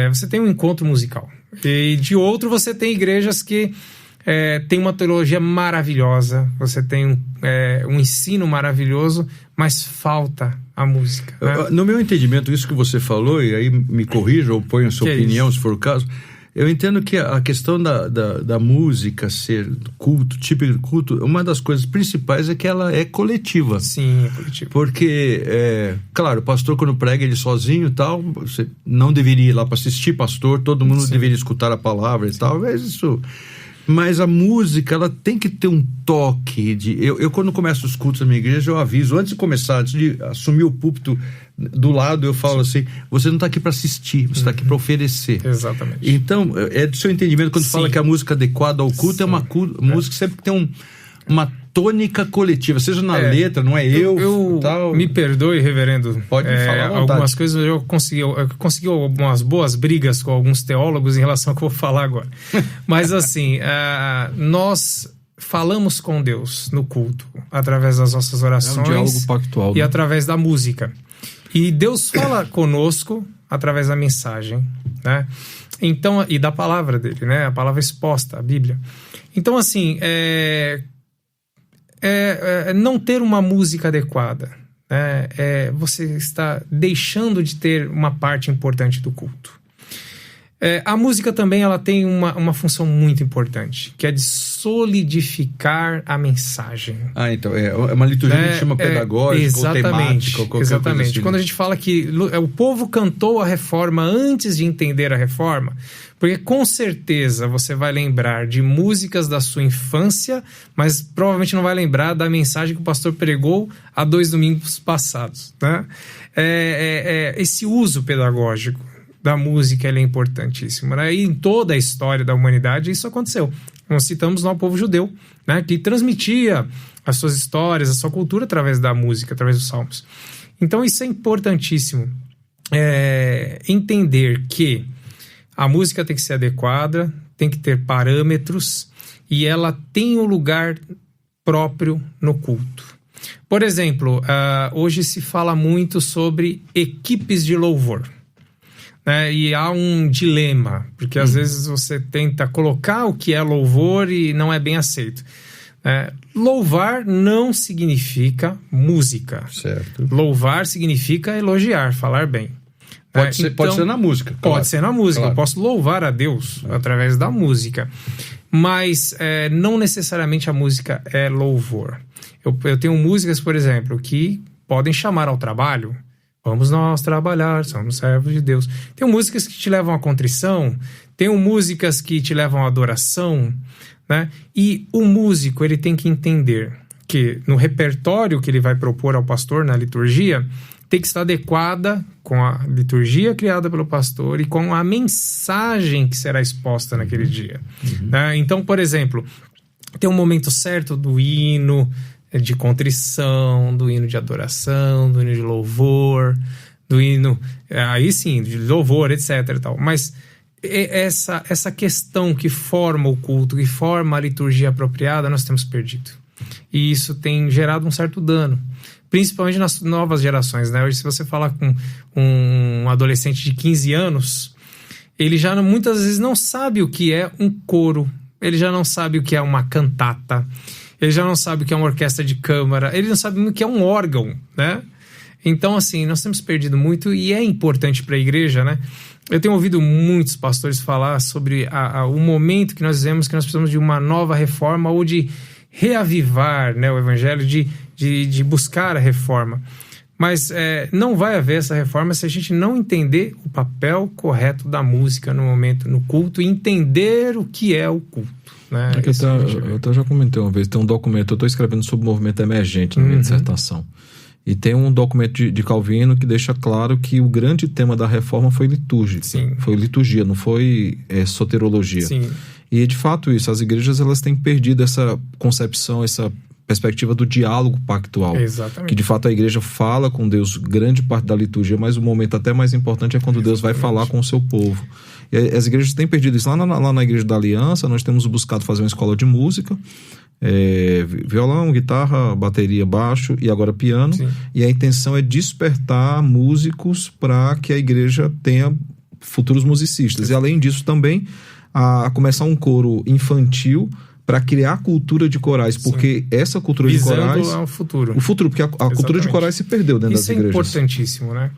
Speaker 4: Você tem um encontro musical. E de outro, você tem igrejas que tem uma teologia maravilhosa, você tem um ensino maravilhoso, mas falta a música, né?
Speaker 1: No meu entendimento, isso que você falou, e aí me corrija ou ponha a sua opinião, se for o caso, eu entendo que a questão da música ser culto, típico de culto, uma das coisas principais é que ela é coletiva.
Speaker 4: Sim, é coletiva. Porque,
Speaker 1: claro, o pastor quando prega ele sozinho e tal, você não deveria ir lá para assistir pastor, todo mundo deveria escutar a palavra e tal, mas isso... Mas a música, ela tem que ter um toque de... Eu quando começo os cultos da minha igreja, eu aviso, antes de começar, antes de assumir o púlpito do lado, eu falo assim, você não está aqui para assistir, você está aqui para oferecer.
Speaker 4: Exatamente.
Speaker 1: Então, é do seu entendimento, quando fala que a música adequada ao culto, é uma música que sempre tem uma tônica coletiva, seja na letra, não é eu tal.
Speaker 4: Me perdoe, reverendo.
Speaker 1: Pode falar à vontade.
Speaker 4: Algumas coisas eu consegui algumas boas brigas com alguns teólogos em relação ao que eu vou falar agora. Mas assim, nós falamos com Deus no culto, através das nossas orações.
Speaker 2: É um diálogo pactual.
Speaker 4: E através da música. E Deus fala conosco através da mensagem, né? Então, e da palavra dele, né? A palavra exposta, a Bíblia. Então, assim, não ter uma música adequada, né? Você está deixando de ter uma parte importante do culto. A música também ela tem uma função muito importante, que é de solidificar a mensagem.
Speaker 1: Então é uma liturgia que a gente chama pedagógica ou temática ou qualquer
Speaker 4: exatamente.
Speaker 1: coisa assim.
Speaker 4: Quando a gente fala que o povo cantou a reforma antes de entender a reforma, porque com certeza você vai lembrar de músicas da sua infância, mas provavelmente não vai lembrar da mensagem que o pastor pregou há 2 domingos passados, né? Esse uso pedagógico da música ele é importantíssimo, né? E em toda a história da humanidade isso aconteceu. Nós citamos lá o povo judeu, né? Que transmitia as suas histórias, a sua cultura através da música, através dos salmos. Então isso é importantíssimo. Entender que a música tem que ser adequada, tem que ter parâmetros e ela tem um lugar próprio no culto. Por exemplo, hoje se fala muito sobre equipes de louvor. E há um dilema, porque às vezes você tenta colocar o que é louvor e não é bem aceito. Louvar não significa música.
Speaker 1: Certo.
Speaker 4: Louvar significa elogiar, falar bem.
Speaker 1: Pode ser na música.
Speaker 4: Claro. Pode ser na música. Claro. Eu posso louvar a Deus através da música. Mas não necessariamente a música é louvor. Eu tenho músicas, por exemplo, que podem chamar ao trabalho. Vamos nós trabalhar, somos servos de Deus. Tem músicas que te levam à contrição, tem músicas que te levam à adoração, né? E o músico, ele tem que entender que no repertório que ele vai propor ao pastor na liturgia, tem que estar adequada com a liturgia criada pelo pastor e com a mensagem que será exposta naquele dia. Né? Então, por exemplo, tem um momento certo do hino de contrição, do hino de adoração, do hino de louvor, do hino, aí sim, de louvor, etc. e tal. Mas essa questão que forma o culto, que forma a liturgia apropriada, nós temos perdido. E isso tem gerado um certo dano, principalmente nas novas gerações, né? Hoje, se você falar com um adolescente de 15 anos, ele já muitas vezes não sabe o que é um coro, ele já não sabe o que é uma cantata, ele já não sabe o que é uma orquestra de câmara, ele não sabe o que é um órgão, né? Então, assim, nós temos perdido muito e é importante para a igreja, né? Eu tenho ouvido muitos pastores falar sobre o momento que nós vivemos, que nós precisamos de uma nova reforma ou de reavivar, né, o evangelho, de buscar a reforma. Mas não vai haver essa reforma se a gente não entender o papel correto da música no momento, no culto, e entender o que é o culto. Né?
Speaker 2: Eu já comentei uma vez, tem um documento, eu estou escrevendo sobre o movimento emergente na minha dissertação. E tem um documento de Calvino que deixa claro que o grande tema da reforma foi litúrgica.
Speaker 4: Sim.
Speaker 2: Foi liturgia, não foi soterologia.
Speaker 4: Sim.
Speaker 2: E de fato isso, as igrejas elas têm perdido essa concepção, essa perspectiva do diálogo pactual.
Speaker 4: Exatamente.
Speaker 2: Que de fato a igreja fala com Deus grande parte da liturgia, mas o momento até mais importante é quando Deus vai falar com o seu povo. E as igrejas têm perdido isso. Lá na Igreja da Aliança, nós temos buscado fazer uma escola de música, violão, guitarra, bateria, baixo e agora piano.
Speaker 4: Sim.
Speaker 2: E a intenção é despertar músicos para que a igreja tenha futuros musicistas. Sim. E além disso também a começar um coro infantil para criar cultura de corais, porque Sim. essa cultura
Speaker 4: Visando
Speaker 2: de corais...
Speaker 4: ao futuro.
Speaker 2: O futuro, porque a cultura de corais se perdeu dentro das igrejas.
Speaker 4: Isso é importantíssimo, né?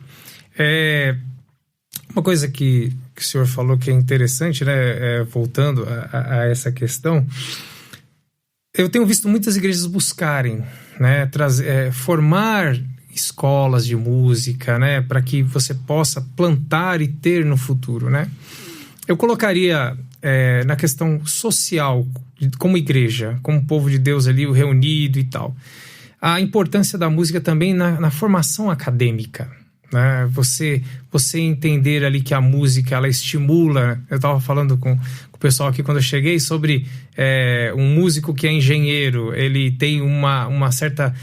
Speaker 4: Uma coisa que o senhor falou que é interessante, né? Voltando a essa questão, eu tenho visto muitas igrejas buscarem, né? Formar escolas de música, né? Para que você possa plantar e ter no futuro, né? Eu colocaria na questão social, como igreja, como povo de Deus ali, o reunido e tal, a importância da música também na formação acadêmica, né? Você entender ali que a música, ela estimula. Eu estava falando com o pessoal aqui quando eu cheguei sobre um músico que é engenheiro, ele tem uma certa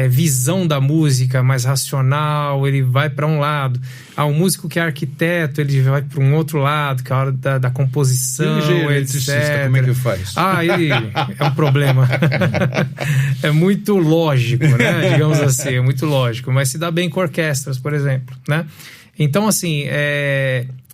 Speaker 4: visão da música mais racional, ele vai para um lado. Um músico que é arquiteto, ele vai para um outro lado, que é a hora da composição, etc.
Speaker 1: Como é que faz?
Speaker 4: Ele é um problema. É muito lógico, né? Digamos assim, é muito lógico, mas se dá bem com orquestras, por exemplo, né? Então, assim,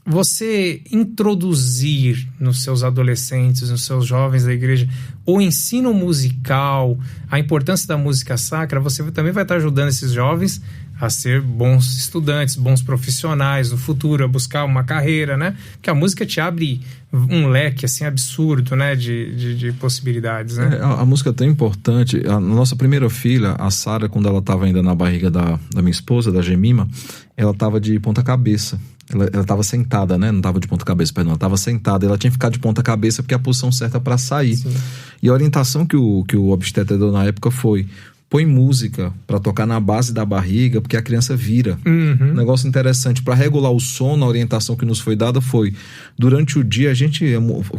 Speaker 4: você introduzir nos seus adolescentes, nos seus jovens da igreja, o ensino musical, a importância da música sacra, você também vai estar ajudando esses jovens a ser bons estudantes, bons profissionais no futuro, a buscar uma carreira, né? Porque a música te abre um leque, assim, absurdo, né? De possibilidades, né?
Speaker 2: A música é tão importante. A nossa primeira filha, a Sara, quando ela estava ainda na barriga da minha esposa, da Gemima, ela estava de ponta cabeça. Ela estava sentada, né? Não estava de ponta cabeça, perdão. Ela estava sentada. Ela tinha ficado de ponta cabeça porque é a posição certa para sair. Sim. E a orientação que o obstetra deu na época foi: põe música para tocar na base da barriga, porque a criança vira.
Speaker 4: Uhum.
Speaker 2: Um negócio interessante. Para regular o sono, a orientação que nos foi dada foi: durante o dia, a gente,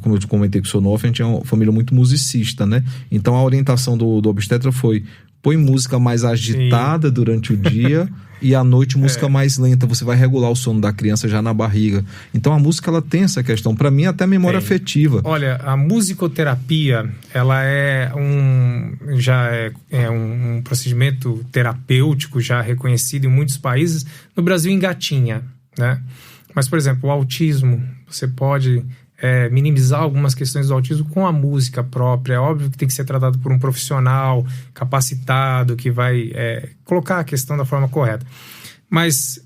Speaker 2: como eu comentei com o Sonoff, a gente é uma família muito musicista, né? Então a orientação do obstetra foi: põe música mais agitada Sim. durante o dia e à noite música mais lenta. Você vai regular o sono da criança já na barriga. Então a música, ela tem essa questão. Para mim, até memória afetiva.
Speaker 4: Olha, a musicoterapia, ela já é um procedimento terapêutico já reconhecido em muitos países. No Brasil engatinha, né? Mas, por exemplo, o autismo, você pode minimizar algumas questões do autismo com a música própria. É óbvio que tem que ser tratado por um profissional capacitado que vai colocar a questão da forma correta. Mas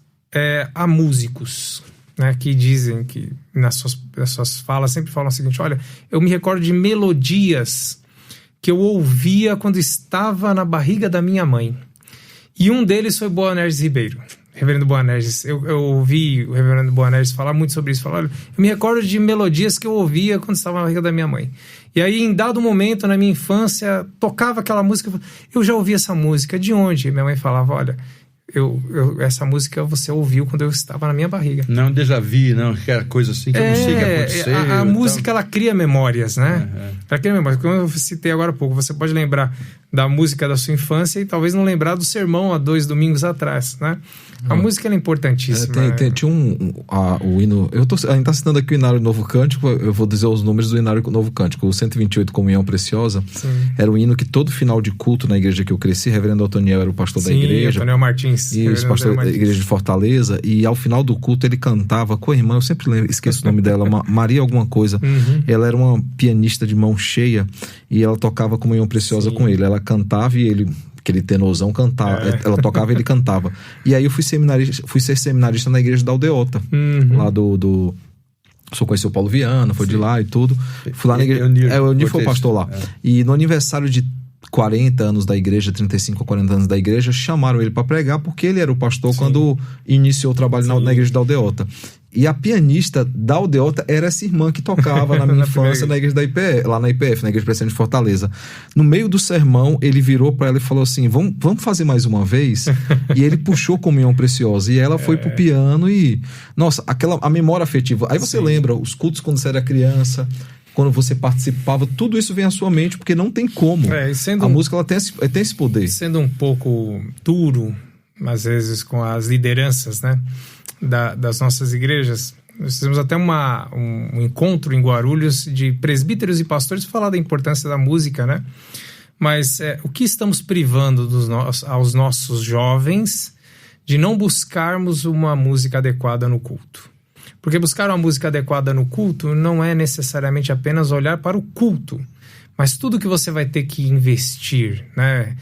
Speaker 4: há músicos, né, que dizem que nas suas falas sempre falam o seguinte: olha, eu me recordo de melodias que eu ouvia quando estava na barriga da minha mãe. E um deles foi Boanerges Ribeiro. Reverendo Boanerges, eu ouvi o Reverendo Boanerges falar muito sobre isso. Falar: olha, eu me recordo de melodias que eu ouvia quando estava na barriga da minha mãe. E aí, em dado momento, na minha infância, tocava aquela música. Eu já ouvi essa música. De onde? E minha mãe falava: olha, essa música você ouviu quando eu estava na minha barriga.
Speaker 1: Não, déjà vu, não, aquela coisa assim que eu não sei o que aconteceu.
Speaker 4: A música, ela cria memórias, né? Ela cria memórias. Como eu citei agora há pouco, você pode lembrar da música da sua infância e talvez não lembrar do sermão há 2 domingos atrás, né? A música, ela é importantíssima.
Speaker 2: Tinha o hino... A gente está citando aqui o Inário Novo Cântico. Eu vou dizer os números do Inário Novo Cântico. O 128, Comunhão Preciosa. Sim. Era um hino que todo final de culto na igreja que eu cresci, Reverendo Antoniel era o pastor da igreja.
Speaker 4: Antoniel Martins.
Speaker 2: Isso, pastor da igreja de Fortaleza. E ao final do culto ele cantava com a irmã, eu sempre esqueço o nome dela, Maria alguma coisa. Uhum. Ela era uma pianista de mão cheia e ela tocava Comunhão Preciosa com ele. Ela cantava e ele... aquele tenorzão cantava, ela tocava e ele cantava. E aí eu fui ser seminarista na igreja da Aldeota, lá do só conheci o Paulo Viana, foi de lá e tudo. Fui lá na igreja, o Eunir foi o pastor lá. E no aniversário de 40 anos da igreja, 35 ou 40 anos da igreja, chamaram ele para pregar, porque ele era o pastor quando iniciou o trabalho na igreja da Aldeota. E a pianista da aldeota era essa irmã que tocava na minha infância na igreja da IPF, lá na IPF, na Igreja Presbiteriana de Fortaleza. No meio do sermão, ele virou para ela e falou assim: vamos fazer mais uma vez? E ele puxou Comunhão Preciosa. E ela foi pro piano e... Nossa, a memória afetiva. Aí você lembra os cultos quando você era criança, quando você participava, tudo isso vem à sua mente, porque não tem como. A música ela tem esse poder.
Speaker 4: Sendo um pouco duro, às vezes, com as lideranças, né, das nossas igrejas, nós fizemos até um encontro em Guarulhos de presbíteros e pastores para falar da importância da música, né? Mas o que estamos privando aos nossos jovens de não buscarmos uma música adequada no culto? Porque buscar uma música adequada no culto não é necessariamente apenas olhar para o culto, mas tudo que você vai ter que investir, né?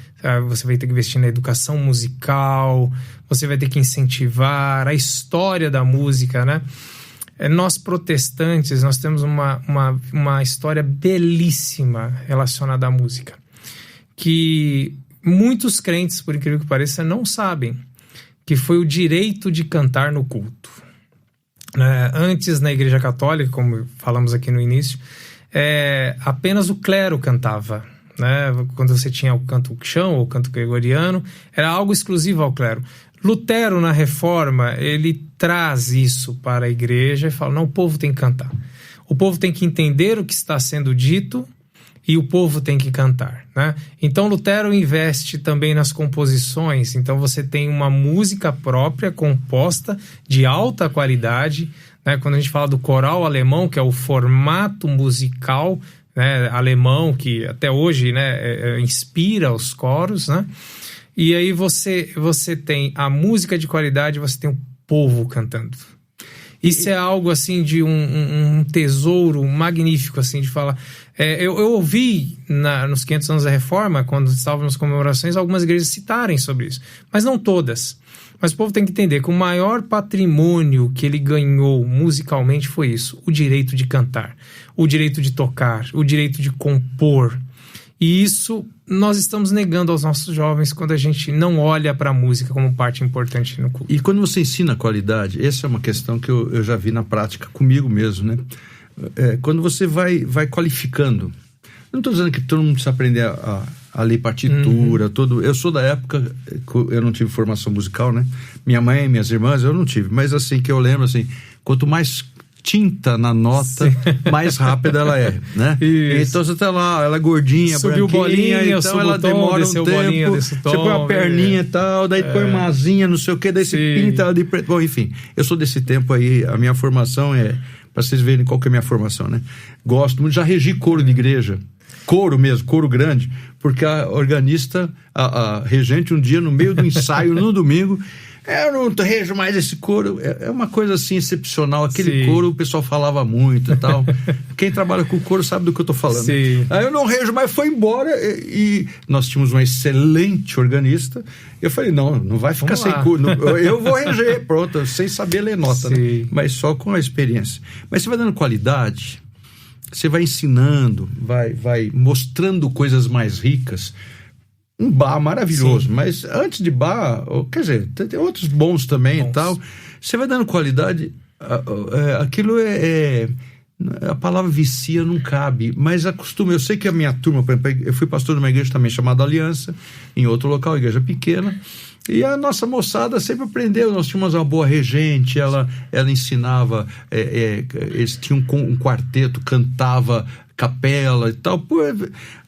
Speaker 4: Você vai ter que investir na educação musical, você vai ter que incentivar a história da música, né? Nós protestantes, nós temos uma história belíssima relacionada à música, que muitos crentes, por incrível que pareça, não sabem, que foi o direito de cantar no culto. Antes, na Igreja Católica, como falamos aqui no início, apenas o clero cantava, né? Quando você tinha o canto chão ou o canto gregoriano, era algo exclusivo ao clero. Lutero, na Reforma, ele traz isso para a igreja e fala: não, o povo tem que cantar. O povo tem que entender o que está sendo dito e o povo tem que cantar, né? Então, Lutero investe também nas composições. Então, você tem uma música própria, composta, de alta qualidade, né? Quando a gente fala do coral alemão, que é o formato musical, né, alemão, que até hoje, né, inspira os coros, né? E aí você tem a música de qualidade, você tem o povo cantando. Isso é algo assim de um tesouro magnífico, assim, de falar. Eu ouvi nos 500 anos da Reforma, quando estávamos nas comemorações, algumas igrejas citarem sobre isso, mas não todas. Mas o povo tem que entender que o maior patrimônio que ele ganhou musicalmente foi isso: o direito de cantar, o direito de tocar, o direito de compor. E isso nós estamos negando aos nossos jovens quando a gente não olha para a música como parte importante no culto.
Speaker 1: E quando você ensina a qualidade, essa é uma questão que eu já vi na prática comigo mesmo, né? Quando você vai qualificando, eu não estou dizendo que todo mundo precisa aprender a ler partitura, eu sou da época, eu não tive formação musical, né? Minha mãe e minhas irmãs, eu não tive, mas assim, que eu lembro, assim, quanto mais tinta na nota, mais rápida ela é, né? Isso. Então você tá lá, ela é gordinha, subiu branquinha, bolinha, então ela demora um tempo, bolinha, você põe uma perninha e tal, daí põe uma asinha, não sei o que, daí você pinta ela de preto. Bom, enfim, eu sou desse tempo aí, a minha formação para vocês verem qual que é a minha formação, né? Gosto muito, já regi coro de igreja, coro mesmo, coro grande, porque a organista, a regente, um dia no meio do ensaio, no domingo, eu não rejo mais esse coro. É uma coisa assim excepcional. Aquele coro o pessoal falava muito e tal. Quem trabalha com coro sabe do que eu tô falando. Sim. Aí eu não rejo mais, foi embora. E nós tínhamos uma excelente organista. Eu falei: não vai ficar sem coro. Eu vou reger, pronto, sem saber ler nota, né? Mas só com a experiência. Mas você vai dando qualidade, você vai ensinando, vai mostrando coisas mais ricas. Um bar maravilhoso, mas antes de bar, quer dizer, tem outros bons também e tal. Você vai dando qualidade, aquilo a palavra vicia não cabe, mas acostuma. Eu sei que a minha turma, por exemplo, eu fui pastor de uma igreja também chamada Aliança, em outro local, igreja pequena, e a nossa moçada sempre aprendeu. Nós tínhamos uma boa regente, ela ensinava, eles tinham um quarteto, cantava capela e tal. Pô,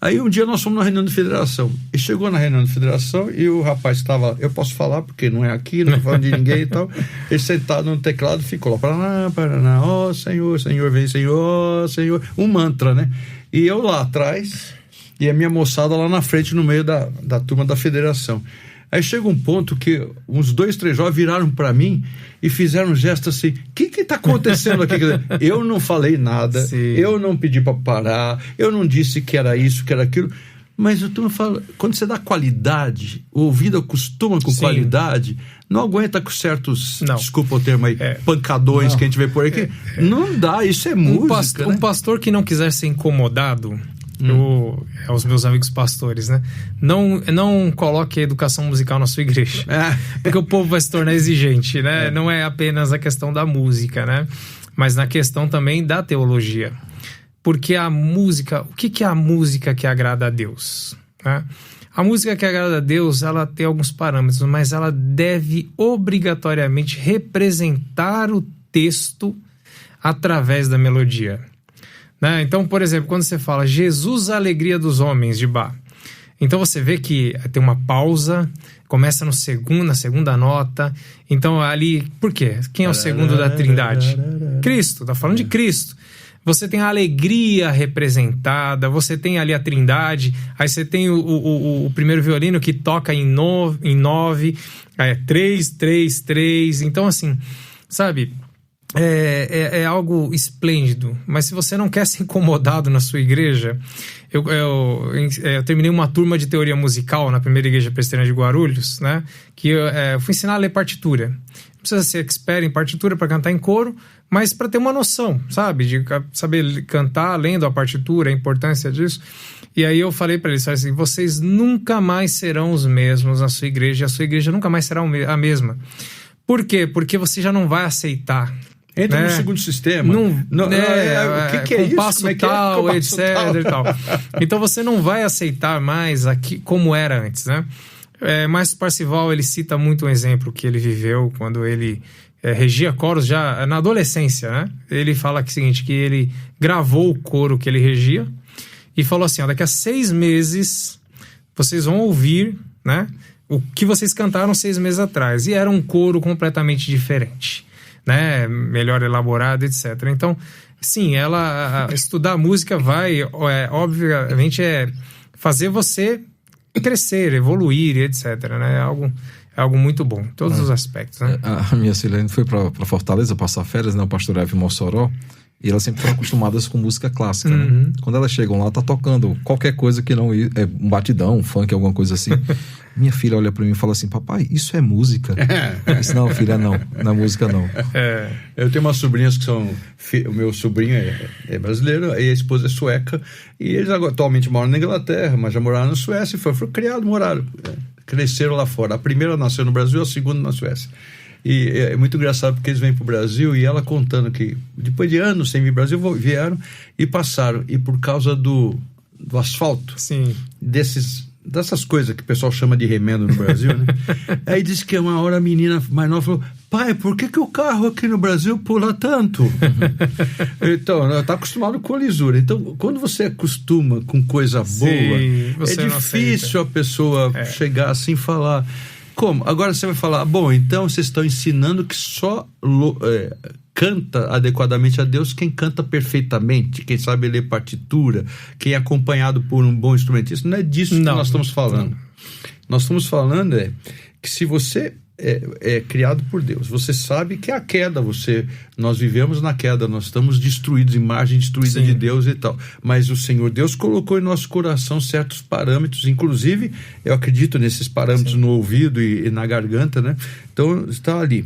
Speaker 1: aí um dia nós fomos na reunião de federação, e chegou na reunião de federação e o rapaz estava, eu posso falar porque não é aqui, não tô falando de ninguém e tal, ele sentado no teclado ficou lá, Paraná, ó Senhor, Senhor, vem Senhor, Senhor, um mantra, né? E eu lá atrás e a minha moçada lá na frente, no meio da turma da federação. Aí chega um ponto que uns 2, 3 jovens viraram para mim e fizeram um gesto assim: o que tá acontecendo aqui? Eu não falei nada, eu não pedi para parar, eu não disse que era isso, que era aquilo. Mas eu tô falando, quando você dá qualidade, o ouvido acostuma com qualidade, não aguenta com certos, desculpa o termo aí, pancadões que a gente vê por aí, que não dá, isso é música.
Speaker 4: Um pastor que não quiser ser incomodado, Aos meus amigos pastores, né? Não coloque a educação musical na sua igreja, porque o povo vai se tornar exigente, né? Não é apenas a questão da música, né? Mas na questão também da teologia. Porque a música, o que é a música que agrada a Deus? Né? A música que agrada a Deus, ela tem alguns parâmetros, mas ela deve obrigatoriamente representar o texto através da melodia. Né? Então, por exemplo, quando você fala Jesus, a alegria dos homens, de Bach, então você vê que tem uma pausa, começa na segunda nota. Então ali, por quê? Quem é o segundo da Trindade? Cristo, tá falando de Cristo. Você tem a alegria representada, você tem ali a Trindade, aí você tem o primeiro violino que toca em 9, aí é 3, 3, 3. Então, assim, sabe, é algo esplêndido. Mas se você não quer ser incomodado na sua igreja, eu terminei uma turma de teoria musical na primeira igreja presbiteriana de Guarulhos, né? Que eu fui ensinar a ler partitura. Não precisa ser expert em partitura para cantar em coro, mas para ter uma noção, sabe? De saber cantar lendo a partitura, a importância disso. E aí eu falei para eles assim, vocês nunca mais serão os mesmos na sua igreja, e a sua igreja nunca mais será a mesma. Por quê? Porque você já não vai aceitar.
Speaker 1: Entra no segundo sistema. O que é isso?
Speaker 4: Compasso tal, etc. E tal. Então você não vai aceitar mais aqui como era antes, né? Mas Parcival, ele cita muito um exemplo que ele viveu quando ele regia coros já na adolescência, né? Ele fala que, seguinte, que ele gravou o coro que ele regia e falou assim, daqui a 6 meses vocês vão ouvir, né, o que vocês cantaram 6 meses atrás. E era um coro completamente diferente, né? Melhor elaborado, etc. Então, sim, estudar música vai, obviamente, fazer você crescer, evoluir, etc. Né? É algo muito bom, em todos os aspectos. Né?
Speaker 2: A minha Silene foi para Fortaleza passar férias, né? O pastor Eve Mossoró, e elas sempre foram acostumadas com música clássica. Né? Quando elas chegam lá, tá tocando qualquer coisa que não um batidão, um funk, alguma coisa assim. Minha filha olha para mim e fala assim, papai, isso é música? Eu disse, não, filha, não é música não.
Speaker 1: Eu tenho umas sobrinhas que são... O meu sobrinho é brasileiro, e a esposa é sueca, e eles atualmente moram na Inglaterra, mas já moraram na Suécia, e foram criados, moraram, cresceram lá fora. A primeira nasceu no Brasil, a segunda na Suécia. E é muito engraçado porque eles vêm pro Brasil e ela contando que depois de anos sem vir pro Brasil, vieram e passaram, e por causa do asfalto,
Speaker 4: sim,
Speaker 1: dessas coisas que o pessoal chama de remendo no Brasil, né? Aí disse que uma hora a menina mais nova falou, pai, por que o carro aqui no Brasil pula tanto? Então, ela está acostumado com a lisura. Então, quando você acostuma com coisa boa, é difícil a pessoa chegar assim e falar... Como? Agora você vai falar, bom, então vocês estão ensinando que só canta adequadamente a Deus quem canta perfeitamente, quem sabe ler partitura, quem é acompanhado por um bom instrumentista. Não é disso que nós estamos falando. Nós estamos falando que se você é criado por Deus, você sabe que é a queda, nós vivemos na queda, nós estamos destruídos, imagem destruída de Deus e tal, mas o Senhor Deus colocou em nosso coração certos parâmetros, inclusive eu acredito nesses parâmetros no ouvido e na garganta, né? Então está ali.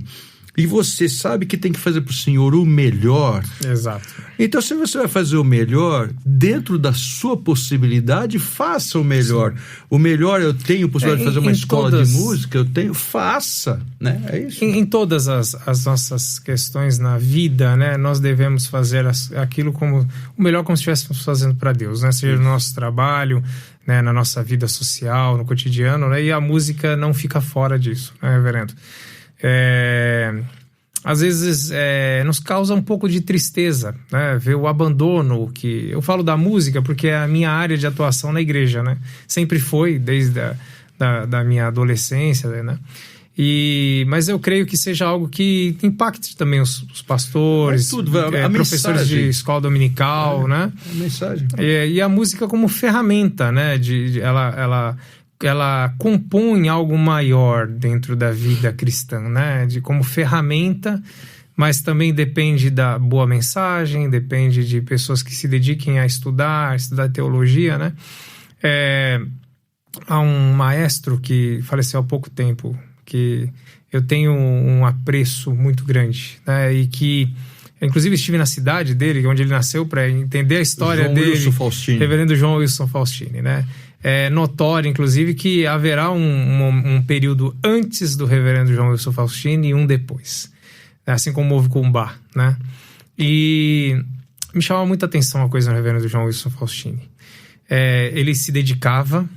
Speaker 1: E você sabe que tem que fazer para o Senhor o melhor.
Speaker 4: Exato.
Speaker 1: Então, se você vai fazer o melhor, dentro da sua possibilidade, faça o melhor. Sim. O melhor, eu tenho possibilidade de fazer uma escola de música, faça, né? É isso.
Speaker 4: Em todas as nossas questões na vida, né? Nós devemos fazer aquilo como o melhor, como se estivéssemos fazendo para Deus, né? Seja no nosso trabalho, né? Na nossa vida social, no cotidiano, né? E a música não fica fora disso, né, reverendo? Às vezes nos causa um pouco de tristeza, né? Ver o abandono, que eu falo da música porque é a minha área de atuação na igreja, né? Sempre foi, desde da minha adolescência, né? Mas eu creio que seja algo que impacte também os pastores, professores de escola dominical, né?
Speaker 1: A mensagem.
Speaker 4: E a música como ferramenta, né? Ela compõe algo maior dentro da vida cristã, né? Como ferramenta, mas também depende da boa mensagem, depende de pessoas que se dediquem a estudar teologia, né? Há um maestro que faleceu há pouco tempo, que eu tenho um apreço muito grande, né? E que Inclusive estive na cidade dele, onde ele nasceu, para entender a história dele.
Speaker 1: Wilson Faustini.
Speaker 4: Reverendo João Wilson Faustini, né? É notório, inclusive, que haverá um período antes do reverendo João Wilson Faustini e um depois. Assim como houve com o Bach, né? E me chamava muita atenção a coisa do reverendo João Wilson Faustini. Ele se dedicava,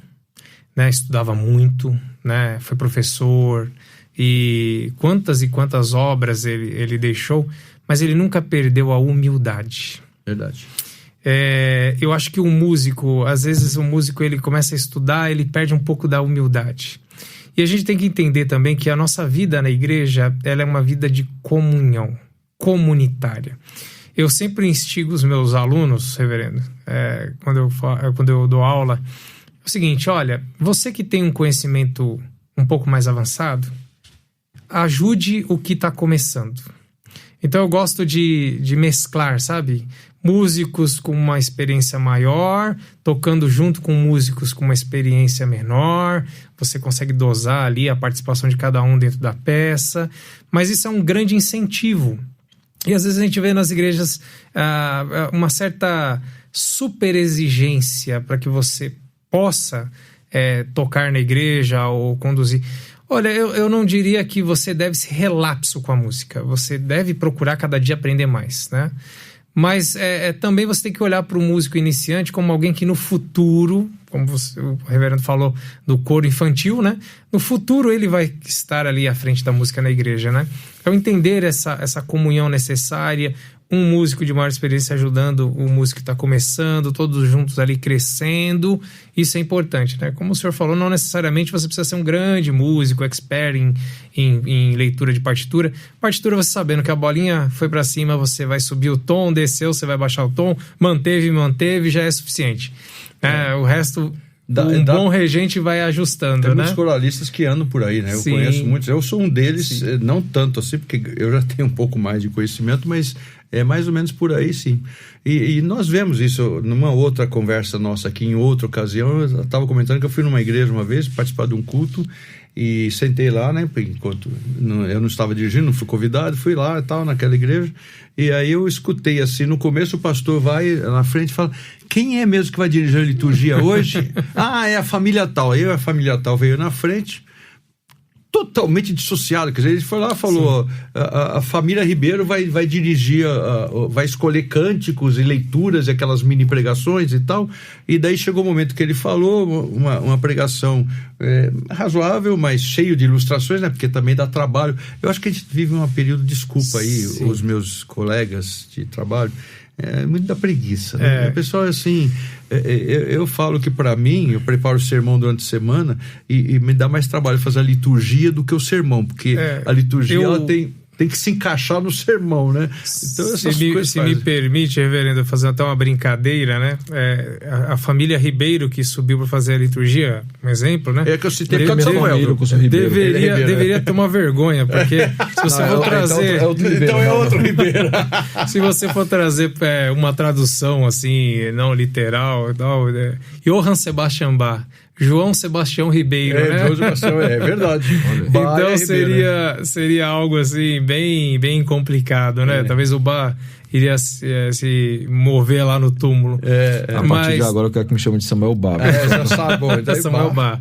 Speaker 4: né? Estudava muito, né? Foi professor, e quantas obras ele deixou, mas ele nunca perdeu a humildade.
Speaker 1: Verdade.
Speaker 4: Eu acho que o músico, às vezes o músico ele começa a estudar, ele perde um pouco da humildade. E a gente tem que entender também que a nossa vida na igreja, ela é uma vida de comunhão, comunitária. Eu sempre instigo os meus alunos, reverendo, quando eu dou aula, é o seguinte: olha, você que tem um conhecimento um pouco mais avançado, ajude o que está começando. Então eu gosto de mesclar, sabe? Músicos com uma experiência maior, tocando junto com músicos com uma experiência menor. Você consegue dosar ali a participação de cada um dentro da peça. Mas isso é um grande incentivo. E às vezes a gente vê nas igrejas uma certa super exigência para que você possa tocar na igreja ou conduzir. Olha, eu não diria que você deve ser relapso com a música. Você deve procurar cada dia aprender mais, né? Mas também você tem que olhar para o músico iniciante como alguém que no futuro, como o reverendo falou do coro infantil, né? No futuro ele vai estar ali à frente da música na igreja, né? Então entender essa comunhão necessária, um músico de maior experiência ajudando o músico que está começando, todos juntos ali crescendo, isso é importante, né? Como o senhor falou, não necessariamente você precisa ser um grande músico, expert em leitura de partitura. Partitura, você sabendo que a bolinha foi para cima, você vai subir o tom, desceu, você vai baixar o tom, manteve, já é suficiente. O resto... bom regente vai ajustando,
Speaker 1: tem
Speaker 4: né?
Speaker 1: muitos coralistas que andam por aí, né? Eu conheço muitos. Eu sou um deles, não tanto assim, porque eu já tenho um pouco mais de conhecimento, mas é mais ou menos por aí, sim. E nós vemos isso numa outra conversa nossa aqui, em outra ocasião. Eu estava comentando que eu fui numa igreja uma vez, participar de um culto, e sentei lá, né? Enquanto eu não estava dirigindo, não fui convidado, fui lá e tal, naquela igreja. E aí eu escutei assim, no começo o pastor vai na frente e fala: quem é mesmo que vai dirigir a liturgia hoje? É a família tal. Aí a família tal veio na frente, totalmente dissociado. Quer dizer, ele foi lá e falou: a família Ribeiro vai dirigir, vai escolher cânticos e leituras e aquelas mini pregações e tal. E daí chegou o momento que ele falou uma pregação razoável, mas cheio de ilustrações, né? Porque também dá trabalho. Eu acho que a gente vive um período, desculpa aí, os meus colegas de trabalho, muito da preguiça, né? O pessoal, assim, eu falo que para mim, eu preparo o sermão durante a semana e me dá mais trabalho fazer a liturgia do que o sermão, porque a liturgia ela tem que se encaixar no sermão, né? Então,
Speaker 4: se me permite, reverendo, fazer até uma brincadeira, né? A família Ribeiro que subiu para fazer a liturgia, um exemplo, né?
Speaker 1: Que eu citei porque Samuel.
Speaker 4: Deveria tomar vergonha, porque se você for trazer...
Speaker 1: Então é outro Ribeiro.
Speaker 4: Se você for trazer uma tradução, assim, não literal, Johann Sebastian Bach, João Sebastião Ribeiro, né?
Speaker 1: João Sebastião, é verdade.
Speaker 4: Então seria algo assim bem complicado, né? Talvez o Bach iria se mover lá no túmulo.
Speaker 2: A partir de agora eu quero que me chame de Samuel Bach.
Speaker 1: Já sabe, bom, então
Speaker 4: Samuel Bach.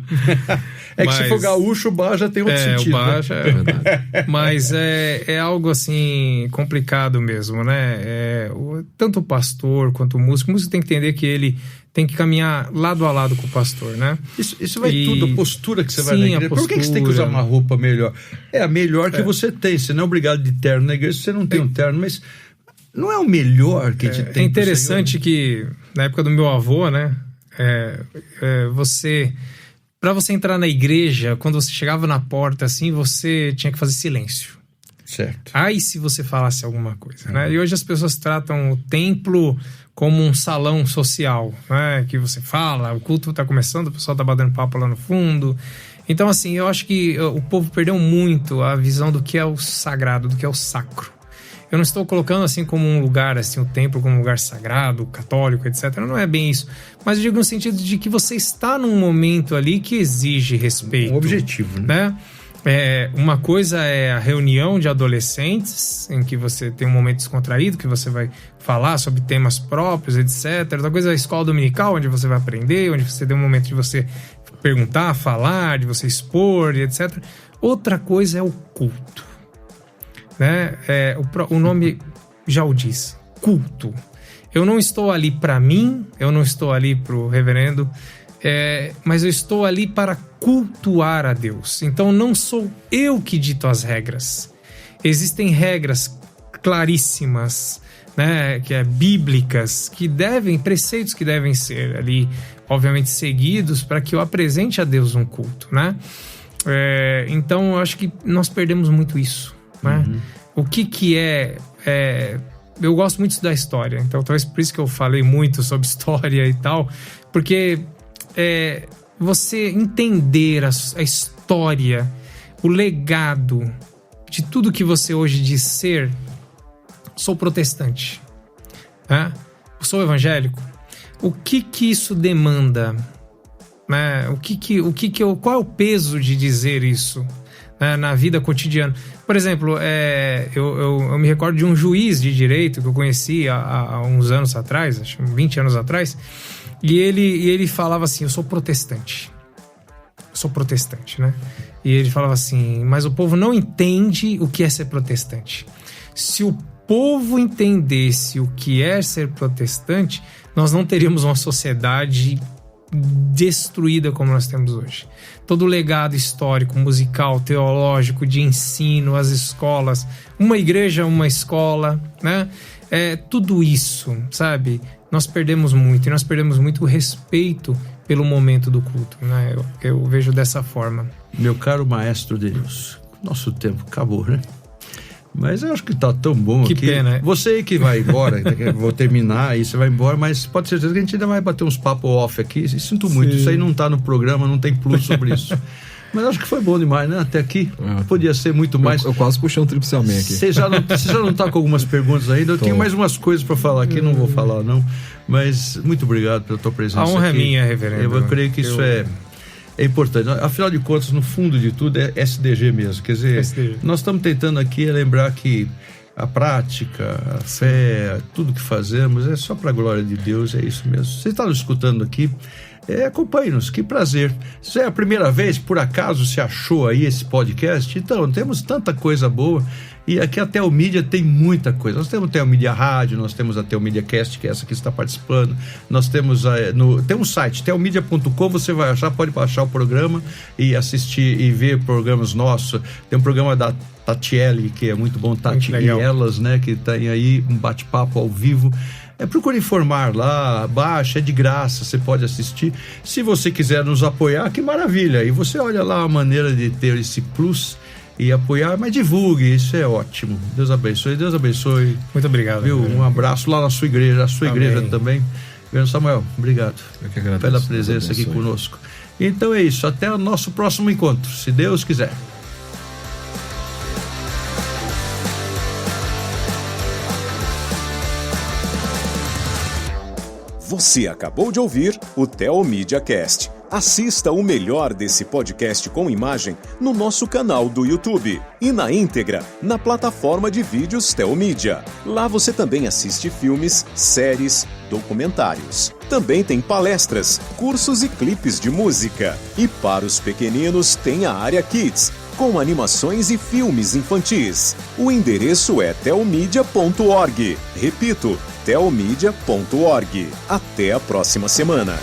Speaker 1: Que se for gaúcho, o Bach já tem outro sentido.
Speaker 4: O Bach é verdade. Mas é algo assim complicado mesmo, né? Tanto o pastor quanto o músico tem que entender que ele tem que caminhar lado a lado com o pastor, né?
Speaker 1: Isso vai tudo, a postura que você vai na igreja. Por que você tem que usar uma roupa melhor? É a melhor que você tem. Você não é obrigado de terno na igreja, você não tem um terno, mas não é o melhor que a gente tem.
Speaker 4: É interessante que, na época do meu avô, né? Para você entrar na igreja, quando você chegava na porta, assim, você tinha que fazer silêncio.
Speaker 1: Certo.
Speaker 4: Aí se você falasse alguma coisa, né? E hoje as pessoas tratam o templo como um salão social, né? Que você fala, o culto está começando, o pessoal está batendo papo lá no fundo. Então, assim, eu acho que o povo perdeu muito a visão do que é o sagrado, do que é o sacro. Eu não estou colocando assim como um lugar, assim, o templo como um lugar sagrado, católico, etc. Não é bem isso. Mas eu digo no sentido de que você está num momento ali que exige respeito.
Speaker 1: Um objetivo, né?
Speaker 4: Uma coisa é a reunião de adolescentes, em que você tem um momento descontraído, que você vai falar sobre temas próprios, etc. Outra coisa é a escola dominical, onde você vai aprender, onde você tem um momento de você perguntar, falar, de você expor, etc. Outra coisa é o culto, né? O nome já o diz, culto. Eu não estou ali para mim, eu não estou ali para o reverendo, mas eu estou ali para cultuar a Deus. Então não sou eu que dito as regras. Existem regras claríssimas, né, bíblicas, preceitos que devem ser ali, obviamente, seguidos para que eu apresente a Deus um culto, né? Então eu acho que nós perdemos muito isso, né? O que eu gosto muito da história, então talvez por isso que eu falei muito sobre história e tal, porque você entender a história, o legado de tudo que você hoje diz ser. Sou protestante, né? Sou evangélico. O que isso demanda, né? Qual é o peso de dizer isso, né, na vida cotidiana? Por exemplo, eu me recordo de um juiz de direito que eu conheci há uns anos atrás, acho que 20 anos atrás, e ele falava assim: eu sou protestante, né? E ele falava assim: mas o povo não entende o que é ser protestante. Se o povo entendesse o que é ser protestante, nós não teríamos uma sociedade destruída como nós temos hoje. Todo o legado histórico, musical, teológico, de ensino, as escolas, uma igreja, uma escola, né? Tudo isso, sabe? Nós perdemos muito, e nós perdemos muito o respeito pelo momento do culto, né? Eu vejo dessa forma.
Speaker 1: Meu caro maestro Deus, nosso tempo acabou, né? Mas eu acho que tá tão bom
Speaker 4: que
Speaker 1: aqui.
Speaker 4: Pena, né?
Speaker 1: Você que vai embora, vou terminar e você vai embora, mas pode ter certeza que a gente ainda vai bater uns papos off aqui. Sinto muito, isso aí não tá no programa, não tem plus sobre isso. Mas acho que foi bom demais, né? Até aqui. Podia ser muito mais.
Speaker 2: Eu quase puxei um tripsilmente aqui.
Speaker 1: Você já não tá com algumas perguntas ainda? Eu tenho mais umas coisas para falar aqui, não vou falar não. Mas muito obrigado pela tua presença aqui.
Speaker 4: A honra é minha, reverendo.
Speaker 1: Eu creio que isso é importante. Afinal de contas, no fundo de tudo, é SDG mesmo. Quer dizer, nós estamos tentando aqui lembrar que a prática, a fé, tudo que fazemos é só para a glória de Deus, é isso mesmo. Você está nos escutando aqui, acompanhe-nos, que prazer. Se é a primeira vez, por acaso, você achou aí esse podcast, então temos tanta coisa boa. E aqui a Telmídia tem muita coisa. Nós temos a Telmídia Rádio, nós temos a Telmídia Cast, que é essa que está participando. Nós temos tem um site, telmídia.com, você vai achar, pode baixar o programa e assistir e ver programas nossos. Tem um programa da Tatiele, que é muito bom, Tati e Elas, né? Que tem aí um bate-papo ao vivo. Procure informar lá, baixa, é de graça, você pode assistir. Se você quiser nos apoiar, que maravilha. E você olha lá a maneira de ter esse plus e apoiar, mas divulgue, isso é ótimo. Deus abençoe, Deus abençoe.
Speaker 4: Muito obrigado.
Speaker 1: Viu? Um abraço lá na sua igreja, a sua igreja também. Samuel, obrigado.
Speaker 2: Eu que agradeço
Speaker 1: pela presença aqui conosco. Então é isso, até o nosso próximo encontro, se Deus quiser.
Speaker 3: Você acabou de ouvir o Telmídia Cast. Assista o melhor desse podcast com imagem no nosso canal do YouTube e na íntegra na plataforma de vídeos Telmídia. Lá você também assiste filmes, séries, documentários. Também tem palestras, cursos e clipes de música. E para os pequeninos tem a área Kids, com animações e filmes infantis. O endereço é telmedia.org. Repito, telmedia.org. Até a próxima semana.